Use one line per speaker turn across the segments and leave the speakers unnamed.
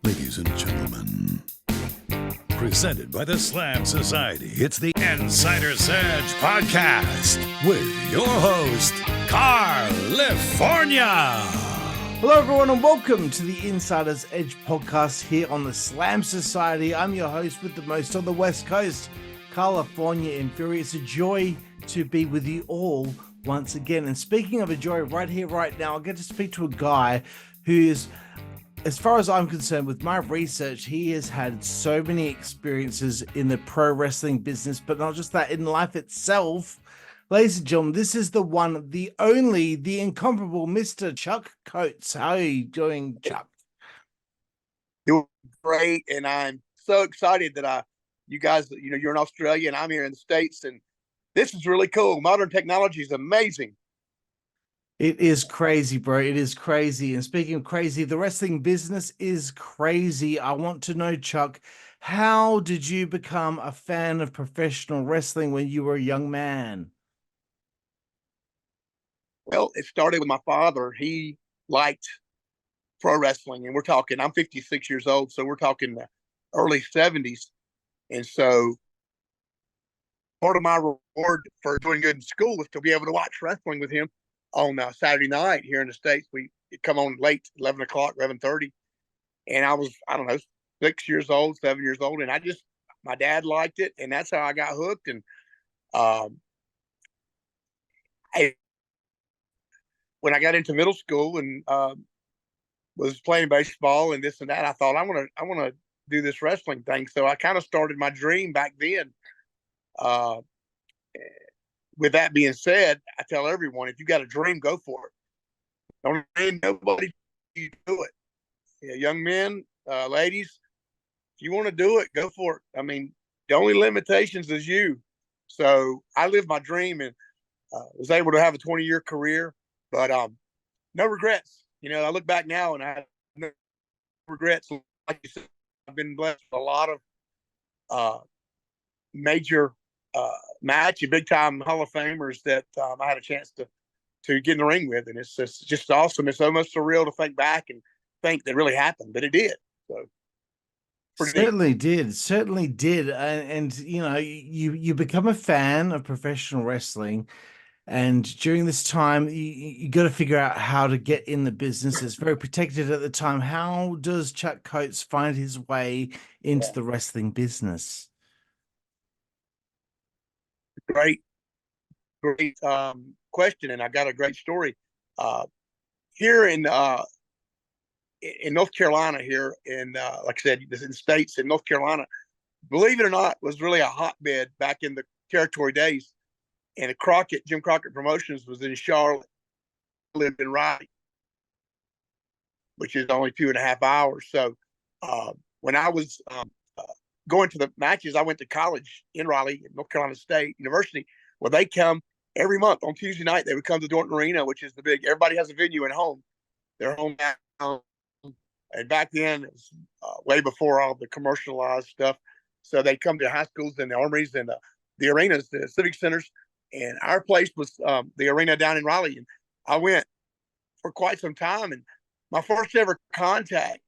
Ladies and gentlemen, presented by the Slam Society, it's the Insider's Edge Podcast with your host, Karlifornia.
Hello, everyone, and welcome to the Insider's Edge Podcast here on the Slam Society. I'm your host with the most on the West Coast, Karlifornia in Fury. It's a joy to be with you all once again. And speaking of a joy, right here, right now, I get to speak to a guy who is, as far as I'm concerned, with my research, he has had so many experiences in the pro wrestling business, but not just that, in life itself. Ladies and gentlemen, this is the one, the only, the incomparable Mr. Chuck Coates. How are you doing, Chuck?
Doing great, and I'm so excited that you guys, you're in Australia and I'm here in the States, and this is really cool. Modern technology is amazing.
It is crazy, bro. It is crazy. And speaking of crazy, the wrestling business is crazy. I want to know, Chuck, how did you become a fan of professional wrestling when you were a young man?
Well, it started with my father. He liked pro wrestling, and I'm 56 years old, so we're talking the early 70s. And so part of my reward for doing good in school was to be able to watch wrestling with him on Saturday night here in the States. We come on late, 11 o'clock, 11:30. And I was, 6 years old, 7 years old. And my dad liked it. And that's how I got hooked. And when I got into middle school and was playing baseball and this and that, I thought, I want to do this wrestling thing. So I kind of started my dream back then. With that being said, I tell everyone, if you got a dream, go for it. Don't need nobody to do it. Yeah, young men, ladies, if you want to do it, go for it. I mean, the only limitations is you. So I lived my dream and was able to have a 20-year career, but no regrets. I look back now and I have no regrets. Like you said, I've been blessed with a lot of major big time Hall of Famers that I had a chance to get in the ring with, and it's just awesome. It's almost surreal to think back and think that really happened, but it did. So
certainly did. And you become a fan of professional wrestling, and during this time you got to figure out how to get in the business. It's very protected at the time. How does Chuck Coates find his way into the wrestling business?
Great question, and I got a great story. Here in North Carolina, here in like I said, in the States, in North Carolina, believe it or not, was really a hotbed back in the territory days. And Jim Crockett Promotions was in Charlotte. I lived in Raleigh, which is only 2.5 hours. So when I was going to the matches, I went to college in Raleigh, North Carolina State University, where they come every month on Tuesday night. They would come to Dorton Arena, which is everybody has a venue at home. Their hometown. And back then, it was way before all the commercialized stuff. So they'd come to high schools and the armories and the arenas, the civic centers. And our place was the arena down in Raleigh. And I went for quite some time. And my first ever contact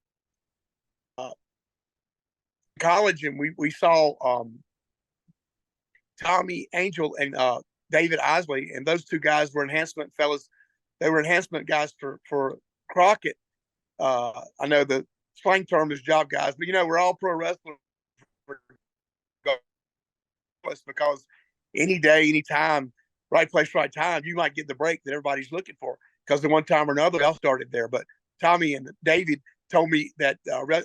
college, and we saw Tommy Angel and David Isley, and those two guys were enhancement fellas. They were enhancement guys for Crockett. I know the slang term is job guys, but we're all pro wrestlers because any day, any time, right place, right time, you might get the break that everybody's looking for. Because the one time or another, they all started there. But Tommy and David told me that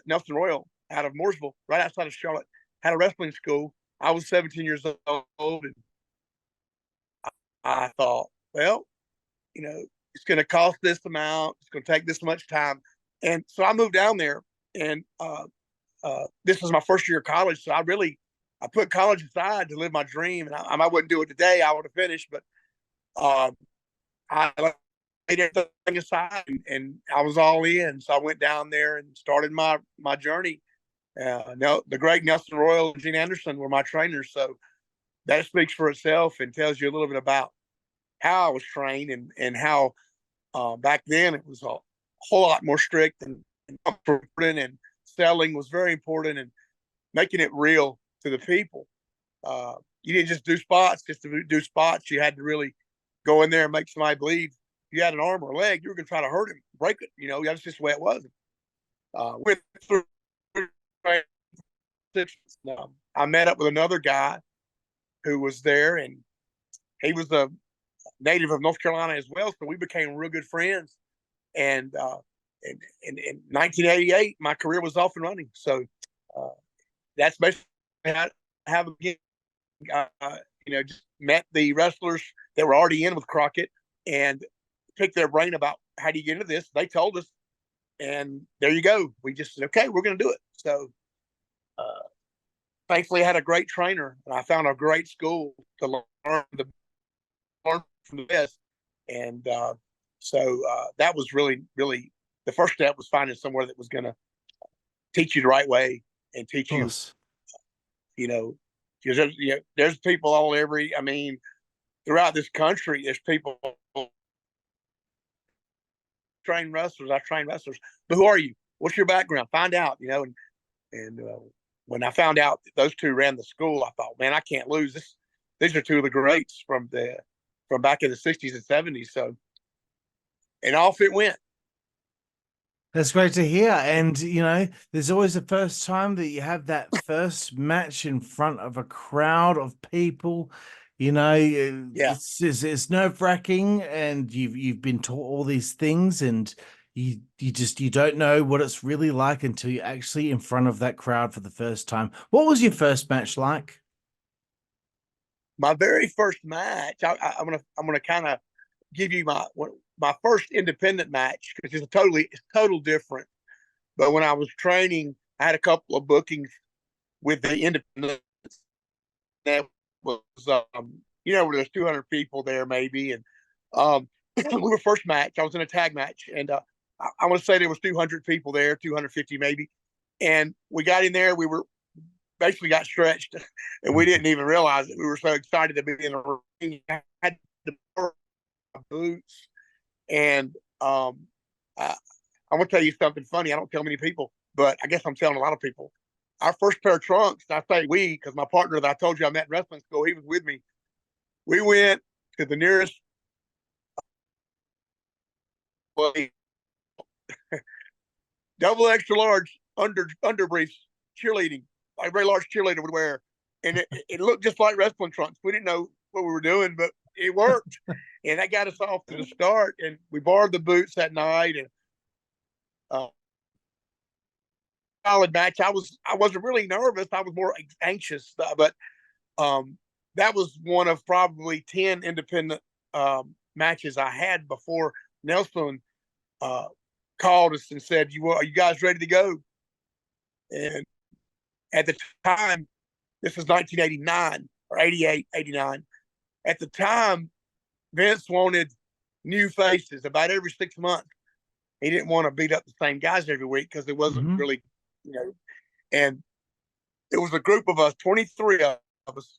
Nelson Royal out of Mooresville, right outside of Charlotte, had a wrestling school. I was 17 years old, and I thought, well, it's going to cost this amount. It's going to take this much time. And so I moved down there, and this was my first year of college. So I put college aside to live my dream. And I wouldn't do it today. I would have finished, but I laid everything aside, and I was all in. So I went down there and started my journey. The great Nelson Royal and Gene Anderson were my trainers. So that speaks for itself and tells you a little bit about how I was trained and how back then it was a whole lot more strict and selling was very important, and making it real to the people. You didn't just do spots just to do spots. You had to really go in there and make somebody believe if you had an arm or a leg, you were going to try to hurt him, break it. That's just the way it was. Went through. I met up with another guy who was there, and he was a native of North Carolina as well. So we became real good friends. And in 1988, my career was off and running. So that's basically how again, just met the wrestlers that were already in with Crockett and picked their brain about how do you get into this. They told us, and there you go. We just said, okay, we're going to do it. So thankfully, I had a great trainer, and I found a great school to learn from the best. And so that was really, really the first step, was finding somewhere that was going to teach you the right way and teach you, because there's people throughout this country, there's people train wrestlers. I train wrestlers, but who are you? What's your background? Find out, and when I found out that those two ran the school, I thought, man, I can't lose this. These are two of the greats from back in the 60s and 70s. So, and off it went.
That's great to hear. And, there's always the first time that you have that first match in front of a crowd of people. It's nerve-wracking, and you've been taught all these things, and you don't know what it's really like until you're actually in front of that crowd for the first time. What was your first match like?
My very first match, I'm gonna kind of give you my first independent match, because it's total different. But when I was training, I had a couple of bookings with the independents. That was where there's 200 people there maybe, and we were first match. I was in a tag match, and I want to say there was 200 people there, 250 maybe, and we got in there. We were basically got stretched, and we didn't even realize it. We were so excited to be in the ring. I had the boots, and I want to tell you something funny. I don't tell many people, but I guess I'm telling a lot of people. Our first pair of trunks, I say we, because my partner that I told you I met in wrestling school, he was with me. We went to the nearest double extra large underbriefs cheerleading, like a very large cheerleader would wear, and it looked just like wrestling trunks. We didn't know what we were doing, but it worked, and that got us off to the start. And we borrowed the boots that night, and solid match. I wasn't really nervous. I was more anxious, but that was one of probably 10 independent matches I had before Nelson called us and said, are you guys ready to go? And at the time, this was 1989 or 88, 89. At the time, Vince wanted new faces about every 6 months. He didn't want to beat up the same guys every week, because it wasn't really, and it was a group of us, 23 of us.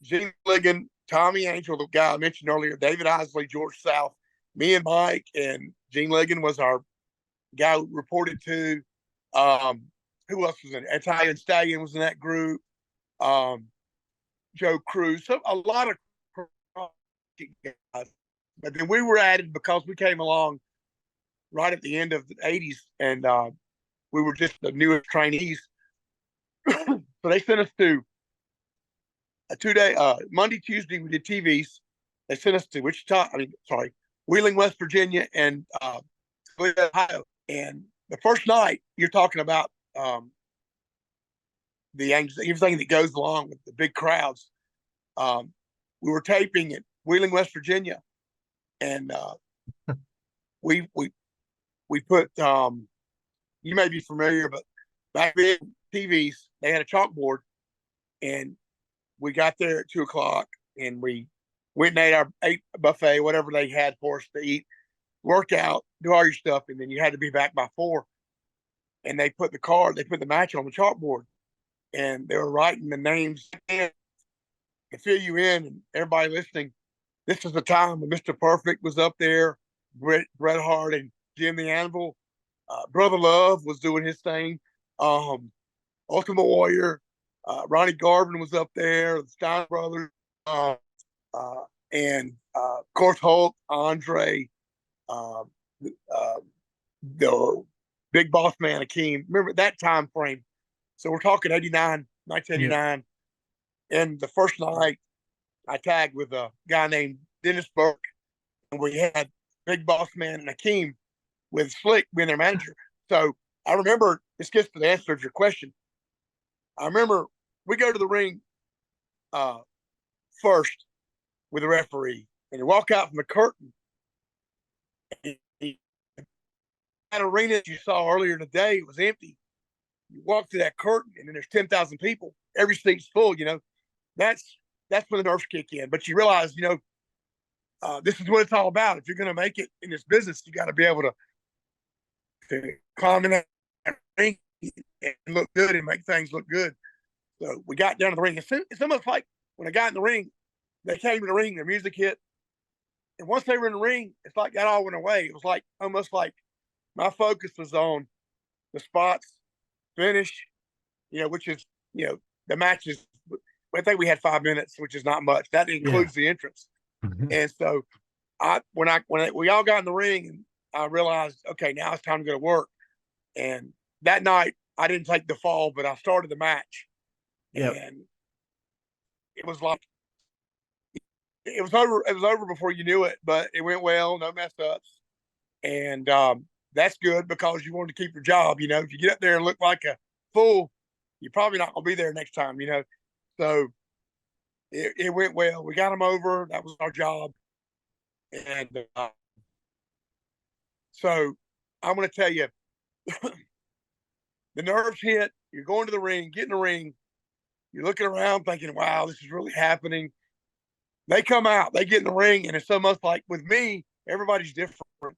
Gene Ligon, Tommy Angel, the guy I mentioned earlier, David Hogsley, George South, me and Mike, and Gene Ligon was our guy who reported to. Who else was in it? Italian Stallion was in that group. Joe Cruz. So a lot of guys. But then we were added because we came along right at the end of the 80s, and we were just the newest trainees. So they sent us to a 2-day, Monday, Tuesday, we did TVs. They sent us to Wheeling, West Virginia, and Ohio. And the first night, you're talking about everything that goes along with the big crowds. We were taping at Wheeling, West Virginia, and we put you may be familiar, but back then TVs, they had a chalkboard, and we got there at 2:00, and we went and ate a buffet, whatever they had for us to eat, work out, do all your stuff, and then you had to be back by 4. And they put the match on the chalkboard, and they were writing the names in to fill you in, and everybody listening. This is the time when Mr. Perfect was up there, Bret Hart and Jim the Anvil, Brother Love was doing his thing. Ultimate Warrior, Ronnie Garvin was up there, the Stein brothers, uh, and of course Hulk, Andre, uh, the Big Boss Man Akeem. Remember that time frame. So we're talking 1989. Yep. And the first night I tagged with a guy named Dennis Burke, and we had Big Boss Man and Akeem with Slick being their manager. So I remember, this gets to the answer of your question. I remember we go to the ring first with the referee, and you walk out from the curtain. That arena that you saw earlier today was empty. You walk through that curtain, and then there's 10,000 people. Every seat's full. That's when the nerves kick in. But you realize, this is what it's all about. If you're going to make it in this business, you got to be able to climb in that ring and look good and make things look good. So we got down to the ring. It's almost like when I got in the ring, they came in the ring, their music hit. And once they were in the ring, it's like that all went away. It was like almost like my focus was on the spots, finish, which is, the matches. I think we had 5 minutes, which is not much. That includes the entrance. Mm-hmm. And so when we all got in the ring, and I realized, okay, now it's time to go to work. And that night I didn't take the fall, but I started the match. Yep. And it was like, it was over before you knew it, but it went well, no mess ups. And that's good, because you want to keep your job. If you get up there and look like a fool, you're probably not going to be there next time, So it went well. We got them over. That was our job. And so I'm going to tell you, the nerves hit. You're going to the ring, get in the ring. You're looking around thinking, wow, this is really happening. They come out, they get in the ring, and it's almost like, with me, everybody's different.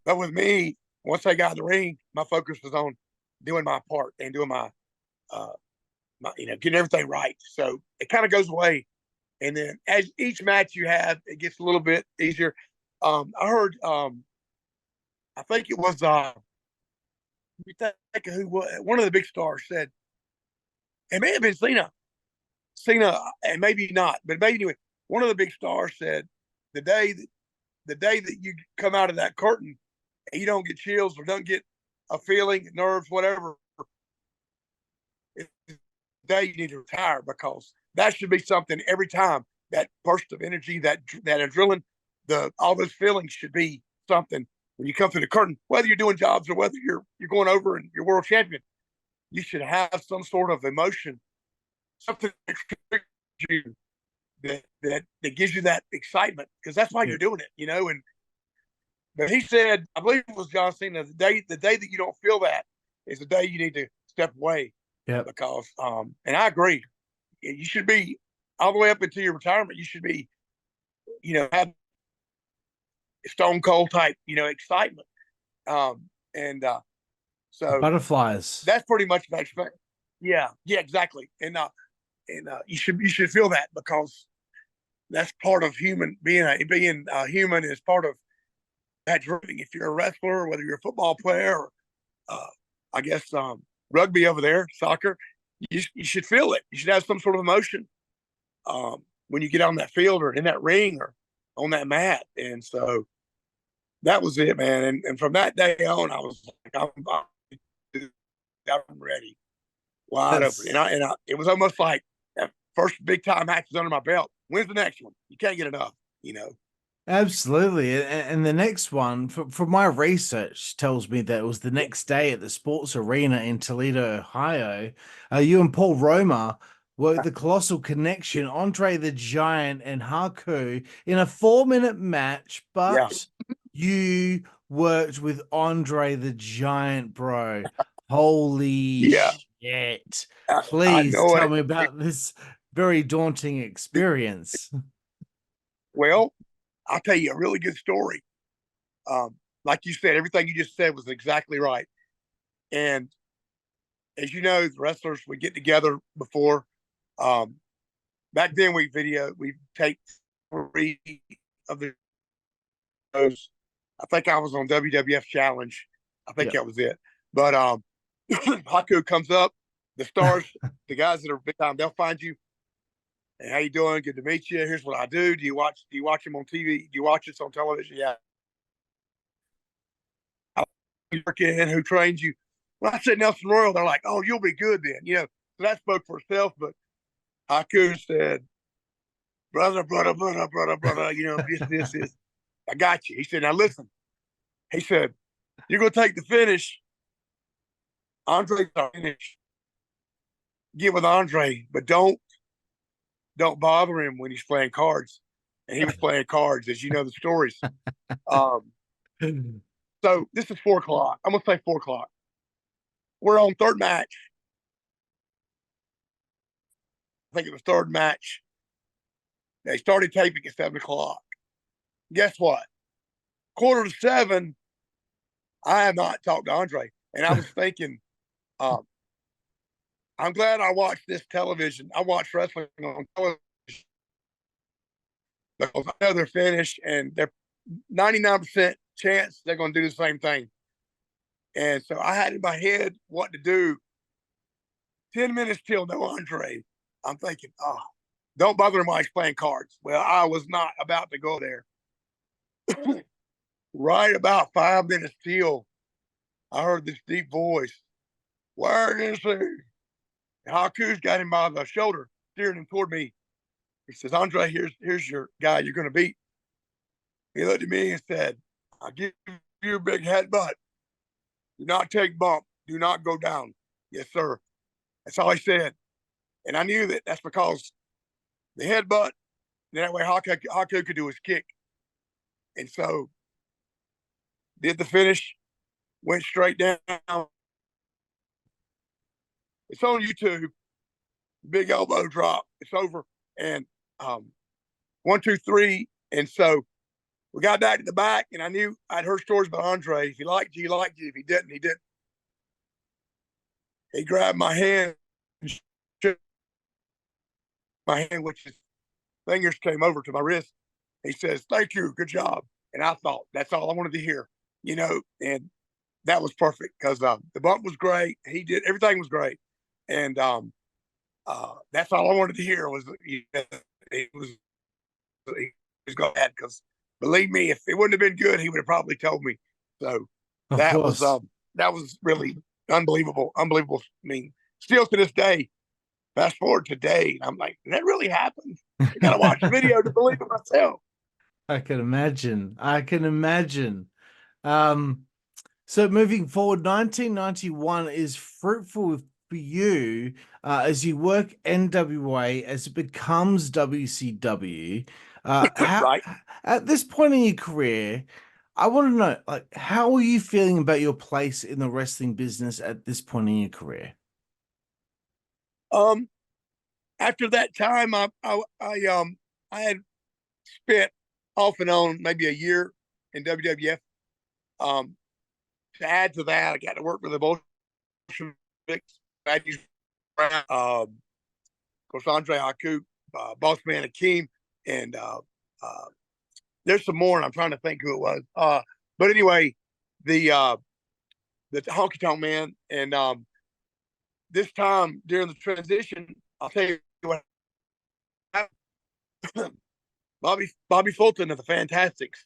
But with me, once they got in the ring, my focus was on doing my part and doing my getting everything right. So it kind of goes away. And then as each match you have, it gets a little bit easier. I heard, I think it was, you think of who was, one of the big stars said, it may have been Cena, and maybe not, but maybe anyway, one of the big stars said, the day that you come out of that curtain and you don't get chills or don't get a feeling, nerves, whatever, it's the day you need to retire, because that should be something every time. That burst of energy, that adrenaline, all those feelings should be something when you come through the curtain, whether you're doing jobs or whether you're going over and you're world champion. You should have some sort of emotion, something that triggers you, that gives you that excitement, because that's why you're doing it, And but he said, I believe it was John Cena, the day that you don't feel that is the day you need to step away. Yeah. Because and I agree, you should be all the way up into your retirement. You should be, have stone cold type, excitement. So
butterflies.
That's pretty much that. Yeah, exactly. And you should feel that, because that's part of human being human is part of that driven. If you're a wrestler, whether you're a football player, or I guess rugby over there, soccer, you should feel it. You should have some sort of emotion when you get on that field or in that ring or on that mat. And so that was it, man. And from that day on, I was like, I'm ready, wide open. And it was almost like that first big time match is under my belt. When's the next one? You can't get enough,
Absolutely. And the next one, from my research, tells me that it was the next day at the Sports Arena in Toledo, Ohio. You and Paul Roma were the Colossal Connection, Andre the Giant, and Haku in a 4-minute match, but you worked with Andre the Giant, bro. Holy shit. Please tell me about this very daunting experience.
Well, I'll tell you a really good story. Like you said, everything you just said was exactly right. And as you know, the wrestlers would get together before. Back then, we taped 3 of the shows I think I was on WWF Challenge. I think
Yeah.
that was it. But Haku comes up, the stars, the guys that are big time, they'll find you. Hey, how you doing? Good to meet you. Here's what I do. Do you watch them on TV? Do you watch us on television? Yeah. You work in, who trains you? When I said Nelson Royal, they're like, "Oh, you'll be good then." You know, so that spoke for itself. But Haku said, "Brother, you know, this is. I got you." He said, "Now listen." He said, "You're gonna take the finish. Andre's our finish. Get with Andre, but don't bother him when he's playing cards." And he was playing cards, as you know the stories. So this is 4 o'clock. I'm gonna say 4 o'clock. We're on third match. I think it was third match. They started taping at 7 o'clock. Guess what? 6:45, I have not talked to Andre. And I was thinking, I'm glad I watched this television. I watched wrestling on television because I know they're finished and they're 99% chance they're going to do the same thing. And so I had in my head what to do. 10 minutes till no Andre. I'm thinking, oh, don't bother him while he's playing cards. Well, I was not about to go there. Right about 5 minutes till, I heard this deep voice. Where is he? Haku's got him by the shoulder, steering him toward me. He says, Andre, here's your guy you're going to beat. He looked at me and said, I'll give you a big headbutt. Do not take bump. Do not go down. Yes, sir. That's all he said. And I knew that's because the headbutt, that way Haku could do his kick. And so did the finish, went straight down. It's on YouTube. Big elbow drop. It's over. And 1, 2, 3. And so we got back to the back, and I knew I'd heard stories about Andre. If he liked you, he liked you. If he didn't, he didn't. He grabbed my hand, which his fingers came over to my wrist. He says, thank you, good job. And I thought, that's all I wanted to hear, you know, and that was perfect because the bump was great. He did, everything was great. And that's all I wanted to hear was, he was going to add, because believe me, if it wouldn't have been good, he would have probably told me. So that was really unbelievable. I mean, still to this day, fast forward today, I'm like, did that really happen? I got to watch the video to believe it myself.
I can imagine. So moving forward, 1991 is fruitful for you as you work NWA as it becomes WCW.
Right.
At this point in your career, I want to know, like, how are you feeling about your place in the wrestling business at this point in your career?
After that time, I had spent off and on maybe a year in WWF. To add to that, I got to work with the Bolsheviks. Of course, Andre Haku, Boss Man Akeem, and there's some more, and I'm trying to think who it was. But anyway, the Honky Tonk Man, and this time during the transition, I'll tell you what. Bobby Fulton of the Fantastics.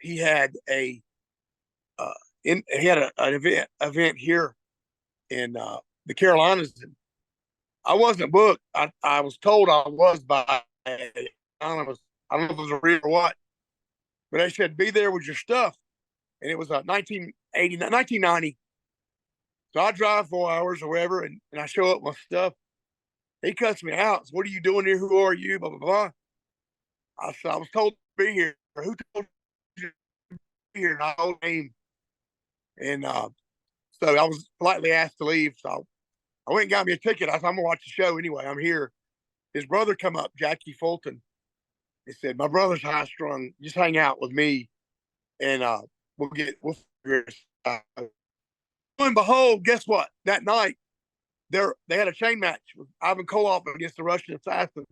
He had an event here in the Carolinas. I wasn't booked. I was told I was by anonymous. I don't know if it was real or what, but they said be there with your stuff, and it was 1990. So I drive 4 hours or whatever, and I show up with my stuff. He cuts me out. So, what are you doing here? Who are you? Blah blah blah. I was told to be here. Who told you to be here? And I told name. And so I was politely asked to leave. So I went and got me a ticket. I said, I'm going to watch the show anyway. I'm here. His brother come up, Jackie Fulton. He said, my brother's high strung. Just hang out with me, and we'll figure this out. And behold, guess what? That night, they had a chain match with Ivan Koloff against the Russian Assassin.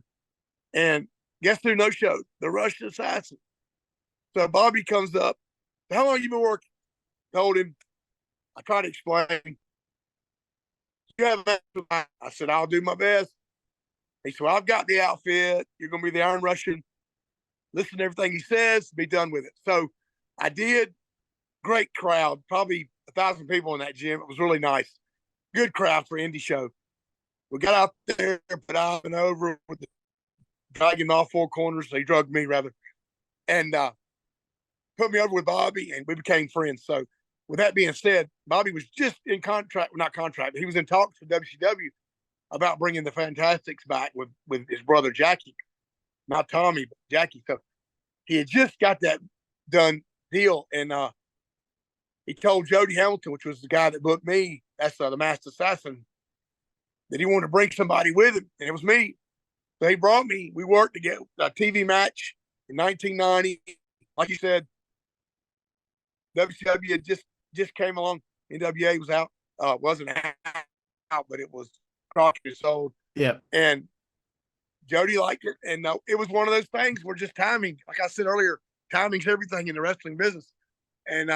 And guess who no showed? The Russian Assassin. So Bobby comes up. How long you been working? Told him. I tried to explain. You have a match tonight. I said, I'll do my best. He said, well, I've got the outfit. You're going to be the Iron Russian. Listen to everything he says. Be done with it. So I did. Great crowd. Probably 1,000 people in that gym. It was really nice. Good crowd for indie show. We got out there, put out and over with the dragging off four corners. They drugged me rather, and put me over with Bobby, and we became friends. So, with that being said, Bobby was just in contract, not contract, but he was in talks with WCW about bringing the Fantastics back with his brother Jackie, not Tommy, but Jackie. So he had just got that done deal, and he told Jody Hamilton, which was the guy that booked me, that's the Masked Assassin, that he wanted to bring somebody with him, and it was me. So he brought me. We worked to get a TV match in 1990. Like you said, WCW had just came along. NWA was out. Wasn't out, but it was Crockett sold.
Yeah.
And Jody liked it. And it was one of those things where just timing, like I said earlier, timing's everything in the wrestling business. And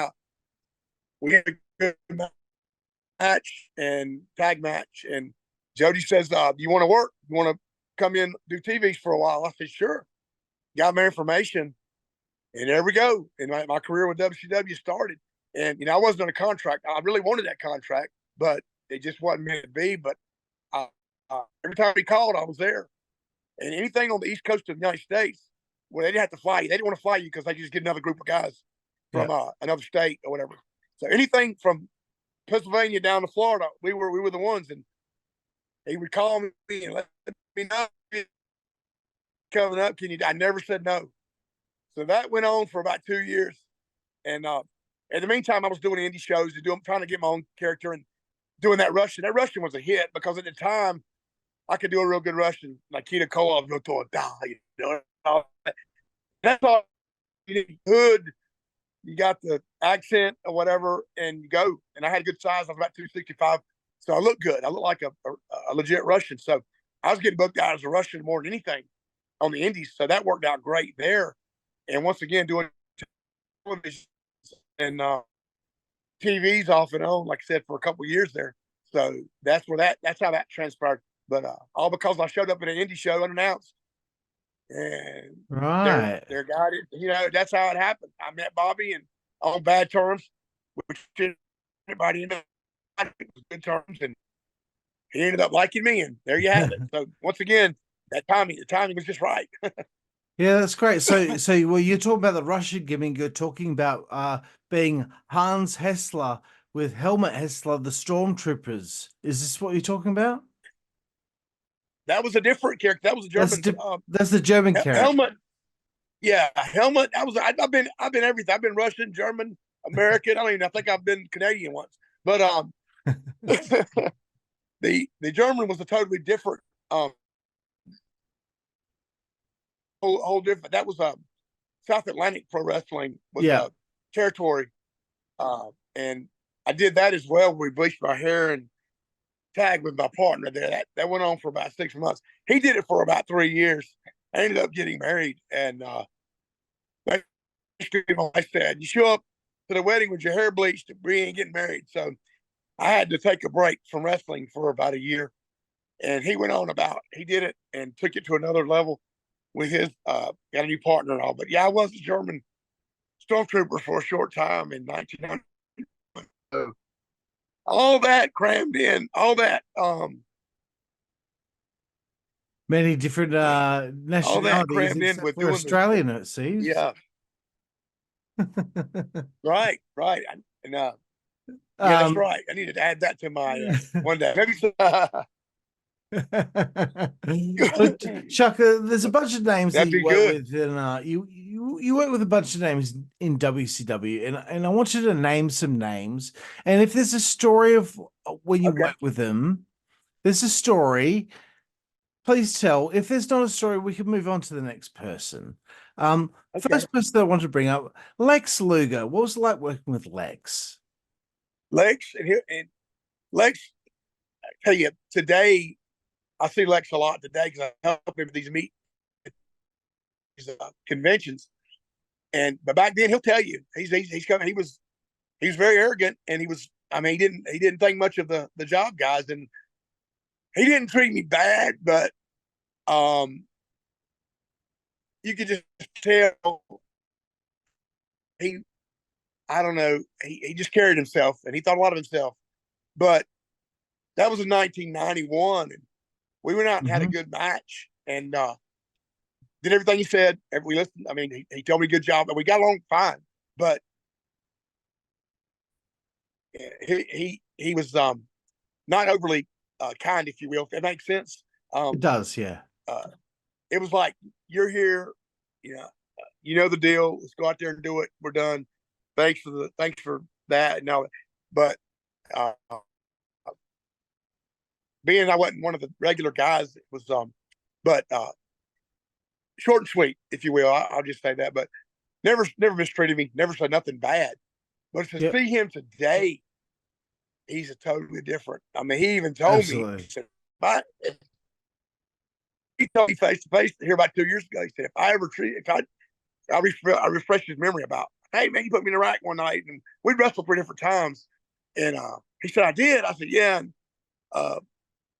we had a good match and tag match. And Jody says, you want to work? You want to come in, do TVs for a while? I said, sure. Got my information. And there we go. And my career with WCW started. And, I wasn't on a contract. I really wanted that contract, but it just wasn't meant to be. But every time he called, I was there. And anything on the East Coast of the United States, well, they didn't have to fly you. They didn't want to fly you because they just get another group of guys from another state or whatever. So anything from Pennsylvania down to Florida, we were the ones. And he would call me and let me know coming up. I never said no. So that went on for about 2 years. And in the meantime, I was doing indie shows and trying to get my own character and doing that Russian. That Russian was a hit because at the time I could do a real good Russian. Like Kita Kola, that's all you need. Hood, you got the accent or whatever, and you go. And I had a good size. I was about 265. So I looked good. I looked like a legit Russian. So I was getting booked out as a Russian more than anything on the indies. So that worked out great there. And once again, doing television and TVs off and on, like I said, for a couple of years there. So that's how that transpired. But all because I showed up at an indie show unannounced. And
right,
their guy, that's how it happened. I met Bobby and on bad terms, which everybody ended up good terms, and he ended up liking me, and there you have it. So once again, the timing was just right.
Yeah, that's great. So well, you're talking about the Russian gimmick. You're talking about being Hans Hessler with Helmut Hessler, the Stormtroopers. Is this what you're talking about?
That was a different character. That was a German.
That's the German character.
Helmut. Yeah, Helmut. I've been everything. I've been Russian, German, American. I think I've been Canadian once. But the German was a totally different whole different. That was South Atlantic Pro Wrestling was territory, and I did that as well. We bleached my hair and tagged with my partner there. That went on for about 6 months. He did it for about 3 years. I ended up getting married, and basically my wife said, "You show up to the wedding with your hair bleached, we ain't getting married." So I had to take a break from wrestling for about a year, and he went on about. He did it and took it to another level with his got a new partner and all. But yeah, I was a German Stormtrooper for a short time in 1990. So all that crammed in, all that
many different nationalities.
All that crammed in with doing
Australian, it seems.
Yeah. right. And yeah, that's right. I needed to add that to my one day. Maybe
Chuck, there's a bunch of names
That'd
that you
be
work
good.
with, and you work with a bunch of names in WCW, and I want you to name some names. And if there's a story of when you work with them, there's a story. Please tell. If there's not a story, we can move on to the next person. First person that I want to bring up, Lex Luger. What was it like working with Lex?
Lex and Lex. I tell you, today I see Lex a lot today because I help him with these conventions. but back then he'll tell you he's coming. He was very arrogant, and he didn't think much of the job guys, and he didn't treat me bad, but you could just tell I don't know, he just carried himself, and he thought a lot of himself. But that was in 1991, and we went out and had a good match, and did everything he said. We listened. I mean, he told me good job, and we got along fine. But he was not overly kind, if you will, if that makes sense.
It does, yeah.
It was like, you're here, you know the deal. Let's go out there and do it. We're done. Thanks for that and all that. But being I wasn't one of the regular guys, it was but short and sweet, if you will. I'll just say that. But never mistreated me. Never said nothing bad. But to see him today, he's a totally different. I mean, he even told me. He said, he told me face to face here about 2 years ago. He said, if I ever I refreshed his memory about, hey man, you put me in the rack one night, and we wrestled 3 different times. And he said, I did. I said, yeah. And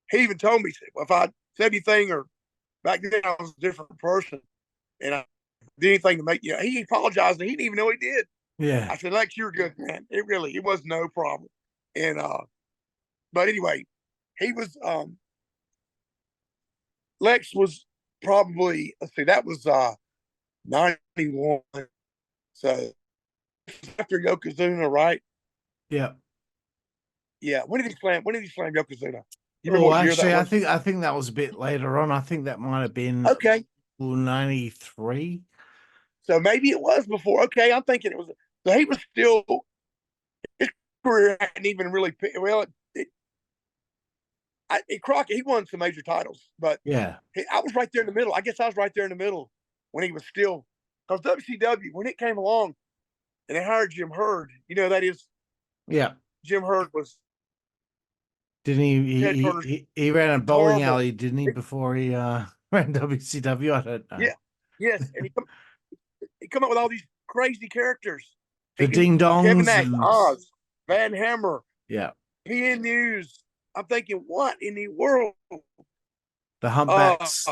he even told me, he said, well, if I said anything, or back then I was a different person, and I did anything to make he apologized, and he didn't even know he did.
Yeah.
I said, Lex, you're good, man. It was no problem. And but anyway, he was Lex was probably, let's see, that was 91. So after Yokozuna, right?
Yeah.
Yeah. When did he slam Yokozuna?
Oh, actually, I think that was a bit later on. I think that might have been 93.
So maybe it was before. Okay, I'm thinking it was. So he was still, his career hadn't even really. Well, Crockett, he won some major titles, but
yeah,
I was right there in the middle. I guess I was right there in the middle when he was still, because WCW, when it came along and they hired Jim Herd, that is,
yeah.
Jim Herd was.
Didn't he ran a bowling alley, didn't he, before he ran WCW? I don't know.
Yeah, yes, and he come up with all these crazy characters.
The Ding Dongs,
Kevin Nash, Oz, Van Hammer,
yeah,
PN News. I'm thinking, what in the world?
The Humpbacks.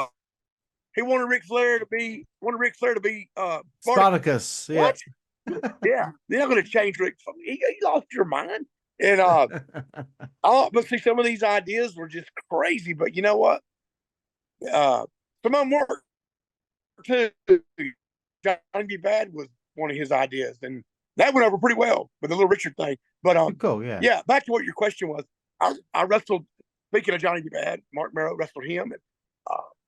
He wanted Ric Flair to be
Spartacus. Yeah.
What? Yeah, they're not going to change Ric. He lost your mind. And but see, some of these ideas were just crazy. But you know what? Some of them worked too. Johnny B. Bad was one of his ideas, and that went over pretty well with the Little Richard thing. But
cool, yeah.
Yeah. Back to what your question was. I wrestled. Speaking of Johnny B. Bad, Mark Merrow wrestled him, and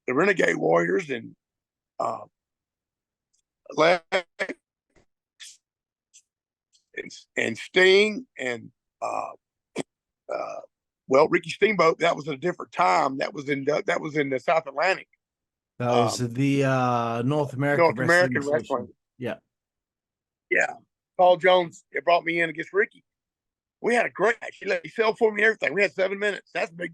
the Renegade Warriors, and and Sting, and Ricky Steamboat. That was at a different time. That was in the South Atlantic.
That was the North American
wrestling.
Yeah.
Paul Jones, it brought me in against Ricky. We had a great match. He let me sell for me and everything. We had 7 minutes. That's big.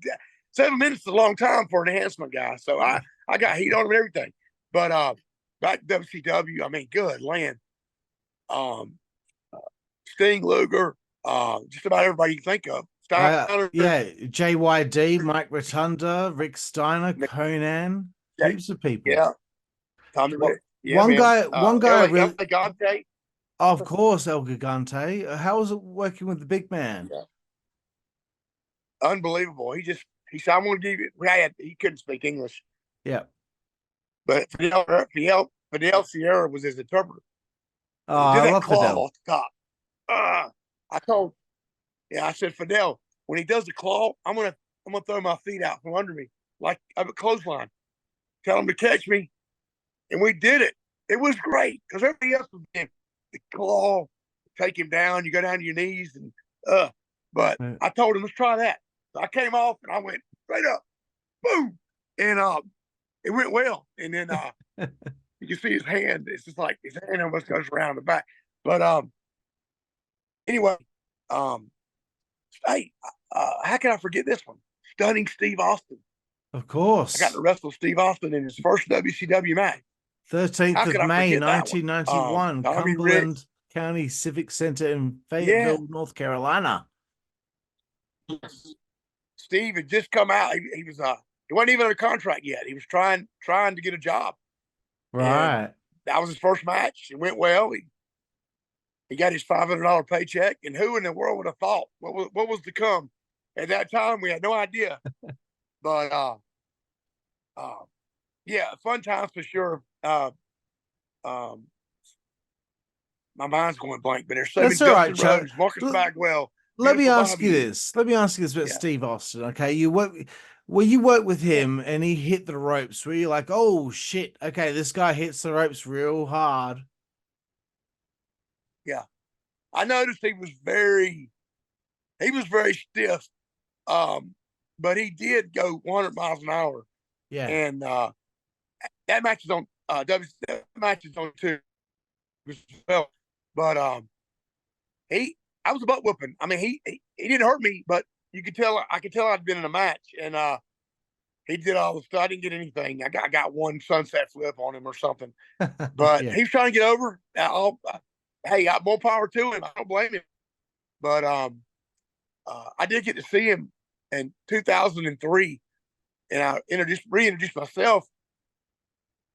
7 minutes is a long time for an enhancement guy. So I got heat on him and everything. But back to WCW, I mean, good land. Sting, Luger, just about everybody you think of.
Steiner, JYD, Mike Rotunda, Rick Steiner, Conan, heaps of people.
Yeah. Tommy,
one guy really.
Gigante.
Of course, El Gigante. How was it working with the big man?
Yeah. Unbelievable. He said, "I'm going to give you." He couldn't speak English.
Yeah.
But Fidel Sierra was his interpreter.
Oh, I love Fidel.
Off the top. I said, Fidel, when he does the claw, I'm gonna throw my feet out from under me like a clothesline. Tell him to catch me, and we did it. It was great because everybody else was doing the claw, take him down. You go down to your knees, and But I told him, let's try that. So I came off and I went straight up, boom, and it went well. And then you can see his hand. It's just like his hand almost goes around the back. But anyway, hey, how can I forget this one? Stunning Steve Austin.
Of course.
I got to wrestle Steve Austin in his first WCW match.
13th
How
of
could I
May,
forget that one?
1991,
Tommy Rich.
Cumberland County Civic Center in
Yeah.
Fayetteville, North Carolina.
Steve had just come out. He wasn't even under contract yet. He was trying to get a job.
Right.
And that was his first match. It went well. He got his $500 paycheck. And who in the world would have thought what was to come? At that time, we had no idea. But yeah, fun times for sure. My mind's going blank, but there's so many.
That's all right,
Dustin
Chuck.
Rhodes, Marcus Bagwell.
Let me
Beautiful
ask you
Bobby.
this. Let me ask you this about
Yeah.
Steve Austin. Okay, you work with him and he hit the ropes. Were you like, oh shit? Okay, this guy hits the ropes real hard.
Yeah, I noticed he was very stiff, but he did go 100 miles an hour.
Yeah,
And that match is on that match is on too as well. But I was a butt whooping. I mean, he didn't hurt me, but I could tell I'd been in a match, and he did all the stuff. I didn't get anything. I got one sunset flip on him or something, but
yeah.
he's trying to get over. Hey, more power to him. I don't blame him. But I did get to see him in 2003, and I reintroduced myself.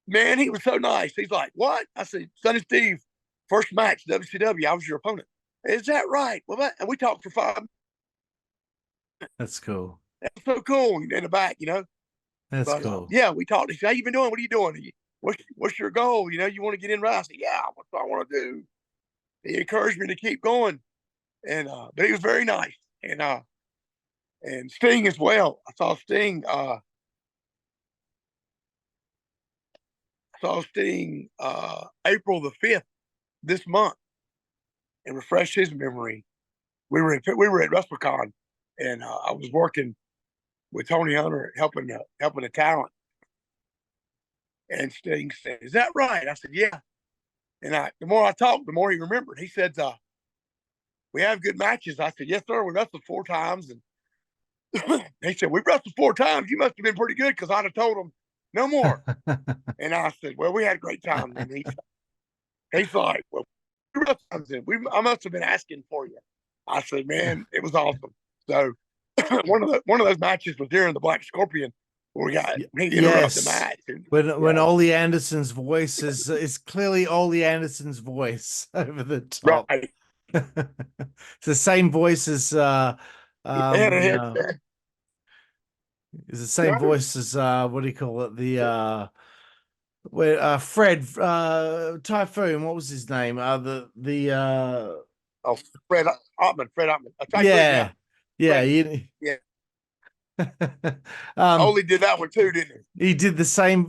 Man, he was so nice. He's like, "What?" I said, "Sonny Steve, first match WCW. I was your opponent." Is that right? Well, and we talked for 5 minutes.
That's cool.
That's so cool in the back,
That's
But
cool.
yeah, we talked. He said, "How you been doing? What are you doing? What's your goal? You want to get in right?" I said, "Yeah, what do I want to do?" He encouraged me to keep going, and but he was very nice, and Sting as well. I saw Sting. April the 5th this month, and refresh his memory. We were at WrestleCon, and I was working with Tony Hunter, helping the talent. And Sting said, "Is that right?" I said, "Yeah." And the more I talked, the more he remembered. He said, "We have good matches." I said, "Yes, sir. We wrestled 4 times." And he said, "We wrestled 4 times. You must have been pretty good," because I'd have told him no more. And I said, "Well, we had a great time." And he's like, "Well, I must have been asking for you." I said, "Man, it was awesome." So one of those matches was during the Black Scorpion, where he interrupted the match.
When Ole Anderson's voice is clearly Ole Anderson's voice over the top.
Right.
It's the same voice as
Headset.
it's the same voice as what do you call it? The Fred Typhoon, what was his name?
Fred Ottman.
Yeah.
Yeah. Ole did that one too, didn't
he did the same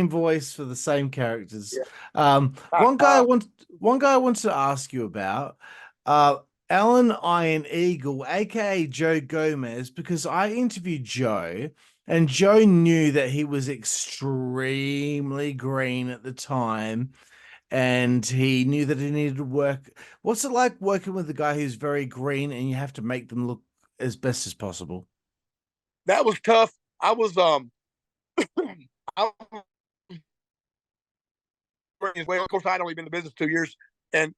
voice for the same characters.
Yeah.
One guy I wanted to ask you about, Alan Iron Eagle, aka Joe Gomez, because I interviewed Joe, and Joe knew that he was extremely green at the time, and he knew that he needed to work. What's it like working with a guy who's very green and you have to make them look as best as possible?
That was tough. I was I was well, of course, I'd only been in the business 2 years and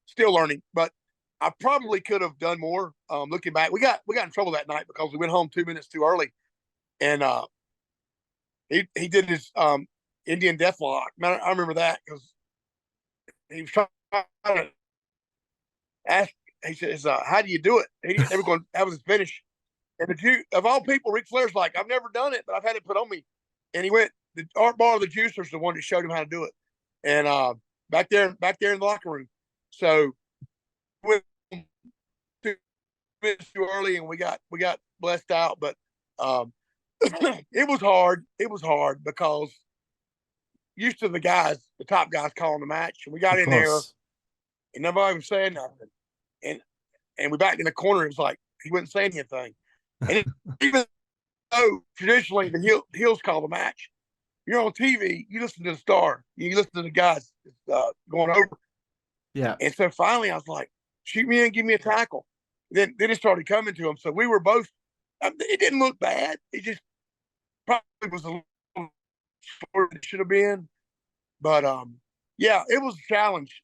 still learning, but I probably could have done more. Looking back, we got in trouble that night because we went home 2 minutes too early, and he did his Indian Deathlock. I remember that because he was trying to ask. He says, "How do you do it?" Everyone, that was his finish. And of all people, Ric Flair's like, "I've never done it, but I've had it put on me." And he went. The Art Bar of the Juicer's the one that showed him how to do it. And back there in the locker room. So we went 2 minutes too early, and we got blessed out. But it was hard. It was hard because used to the top guys calling the match, and we got in there, and nobody was saying nothing. And we back in the corner. It was like he wouldn't say anything. And even though traditionally the heels call the match, you're on TV, you listen to the star, you listen to the guys going over.
Yeah.
And so finally I was like, "Shoot me in, give me a tackle." Then it started coming to him. So we were both, it didn't look bad. It just probably was a little shorter than it should have been. But yeah, it was a challenge.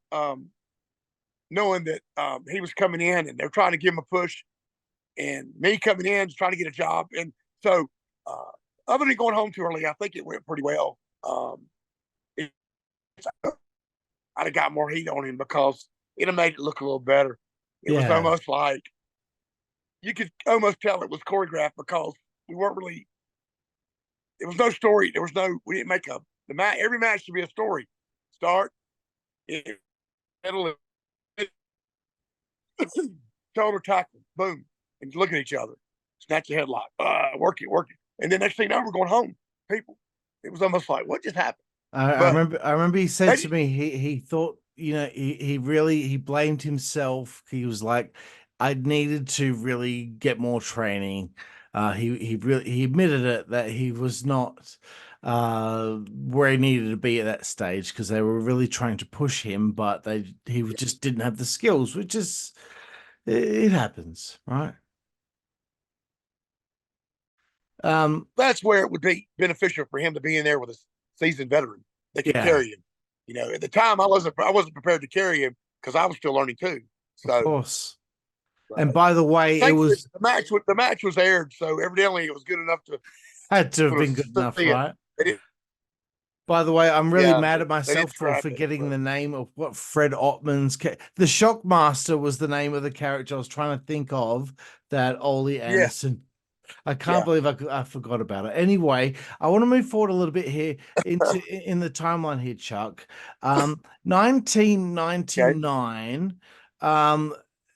Knowing that he was coming in and they're trying to give him a push, and me coming in trying to get a job. And so, other than going home too early, I think it went pretty well. It, I'd have got more heat on him because it have made it look a little better. It was almost like you could almost tell it was choreographed because we weren't really. There was no story. There was no. We didn't make the match. Every match should be a story. Start, middle, shoulder tackle, boom, and look at each other, snatch your headlock, work it, and then next thing you know, we're going home. People, it was almost like, what just happened?
I remember he said to me, he thought, he blamed himself. He was like, I needed to really get more training. He admitted it that he was not where he needed to be at that stage because they were really trying to push him, but he just didn't have the skills, which is it happens, right?
That's where it would be beneficial for him to be in there with a seasoned veteran that could carry him. At the time I wasn't prepared to carry him because I was still learning too. So,
of course. And by the way, it was
the match was aired, so evidently it was good enough to
had to have been good enough, right? By the way, I'm really mad at myself for forgetting the name of what Fred Ottman's the Shockmaster was the name of the character I was trying to think of that Ole Anderson. I can't believe I forgot about it. Anyway, I want to move forward a little bit here in the timeline here, Chuck. 1999.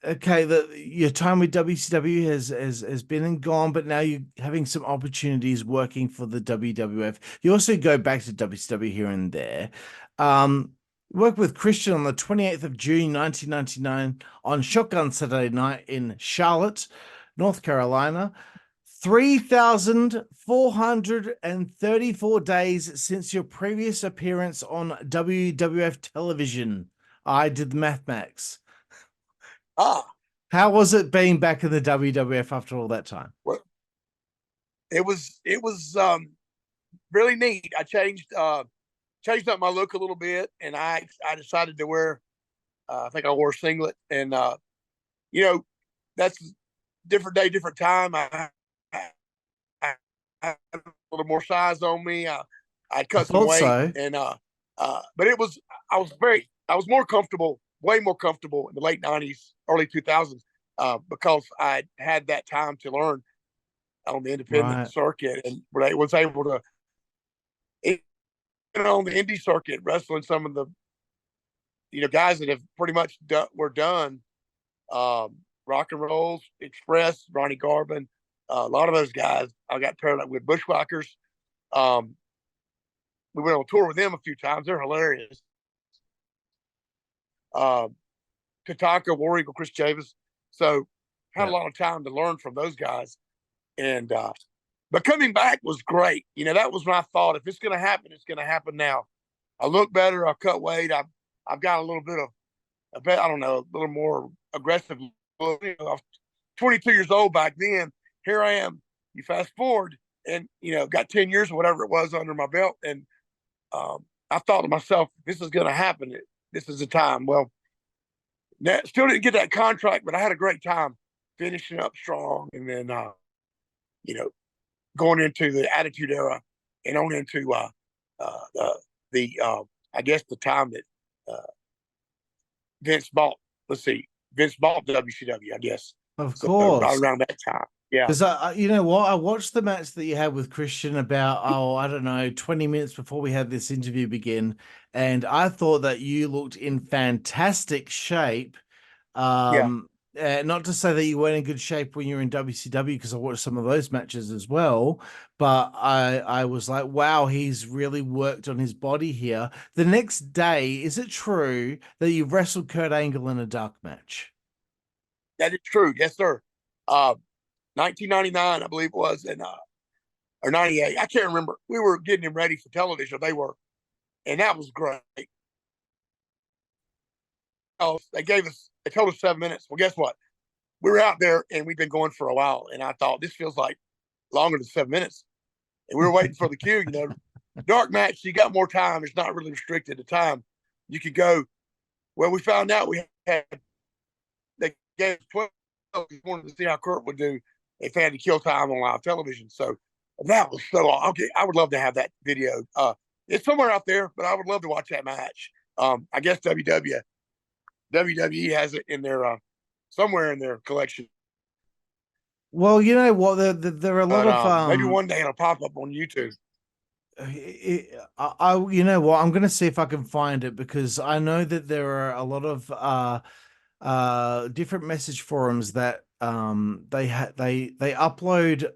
Your time with WCW has been and gone, but now you're having some opportunities working for the WWF. You also go back to WCW here and there. Worked with Christian on the 28th of June, 1999 on Shotgun Saturday Night in Charlotte, North Carolina. 3,434 days since your previous appearance on WWF television. I did the math, Max. How was it being back in the WWF after all that time?
Well, it was really neat. I changed up my look a little bit, and I decided to wear. I think I wore a singlet, and that's different day, different time. I had a little more size on me. I'd cut some weight, and but I was more comfortable, way more comfortable in the late '90s, early 2000s, because I had that time to learn on the independent circuit, and I was able to, on the indie circuit, wrestling some of the, guys that have pretty much were done, Rock and Rolls Express, Ronnie Garvin. A lot of those guys I got paired up with. Bushwhackers. We went on tour with them a few times. They're hilarious. Kataka, War Eagle, Chris Chavis. So had a lot of time to learn from those guys. And but coming back was great. That was my thought. If it's going to happen, it's going to happen now. I look better. I cut weight. I've got a little bit of, I don't know, a little more aggressive. I was 22 years old back then. Here I am. You fast forward and, got 10 years or whatever it was under my belt. And I thought to myself, this is going to happen. This is the time. Well, still didn't get that contract, but I had a great time finishing up strong. And then, going into the Attitude Era and on into I guess the time that Vince bought WCW, I guess.
Of course.
Right around that time. Yeah.
Because I watched the match that you had with Christian about, I don't know, 20 minutes before we had this interview begin. And I thought that you looked in fantastic shape. Not to say that you weren't in good shape when you were in WCW, because I watched some of those matches as well. But I was like, wow, he's really worked on his body here. The next day, is it true that you wrestled Kurt Angle in a dark match?
That is true. Yes, sir. 1999, I believe it was, and or 98. I can't remember. We were getting him ready for television. They were, and that was great. Oh, they told us 7 minutes. Well, guess what? We were out there and we've been going for a while, and I thought this feels like longer than 7 minutes. And we were waiting for the cue, dark match, you got more time. It's not really restricted to time. You could go. Well, we found out we had they gave 12. We wanted to see how Kurt would do if they had to kill time on live television. So that was so okay. I would love to have that video. It's somewhere out there, but I would love to watch that match. I guess WWE has it in their somewhere in their collection.
Well, you know what? There are a lot of
maybe one day it'll pop up on YouTube.
You know what? I'm gonna see if I can find it, because I know that there are a lot of different message forums that they upload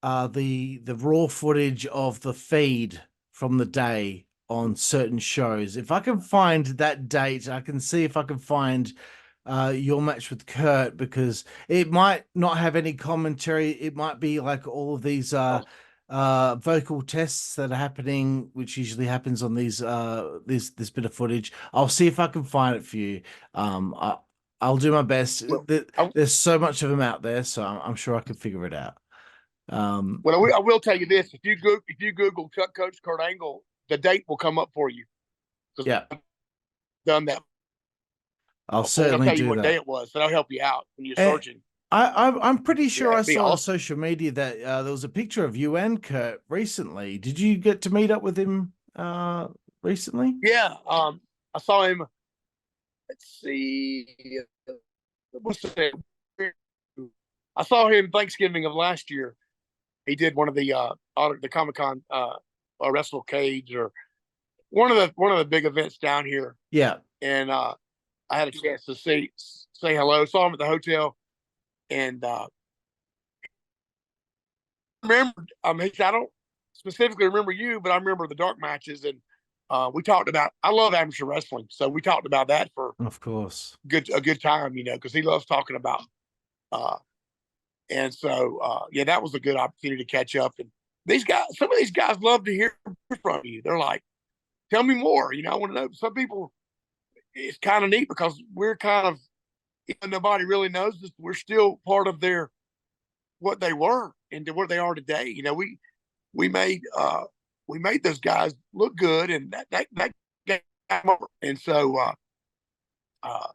the raw footage of the feed from the day on certain shows. If I can find that date, I can see if I can find your match with Kurt, because it might not have any commentary. It might be like all of these vocal tests that are happening, which usually happens on these this bit of footage. I'll see if I can find it for you. I'll do my best.
Well,
There's so much of them out there, so I'm sure I can figure it out.
Well, I will tell you this: if you Google Chuck Coach Kurt Angle, the date will come up for you.
Yeah,
I've done that.
I'll certainly
tell you
do
what
that.
day it was, but I'll help you out when you're searching.
I'm pretty sure I saw on
awesome.
social media that there was a picture of you and Kurt recently. Did you get to meet up with him recently?
Yeah, I saw him. Let's see, what's the I saw him Thanksgiving of last year. He did one of the Comic-Con Wrestle Cage, or one of the big events down here.
Yeah,
and I had a chance to say hello. Saw him at the hotel, and remembered. I don't specifically remember you, but I remember the dark matches, and we talked about. I love amateur wrestling, so we talked about that for,
of course,
a good time, because he loves talking about. And so yeah, that was a good opportunity to catch up. And some of these guys love to hear from you. They're like, "Tell me more." I want to know. Some people, it's kind of neat because we're kind of, even nobody really knows this, we're still part of what they were and what they are today. We made those guys look good, and that game over. And so now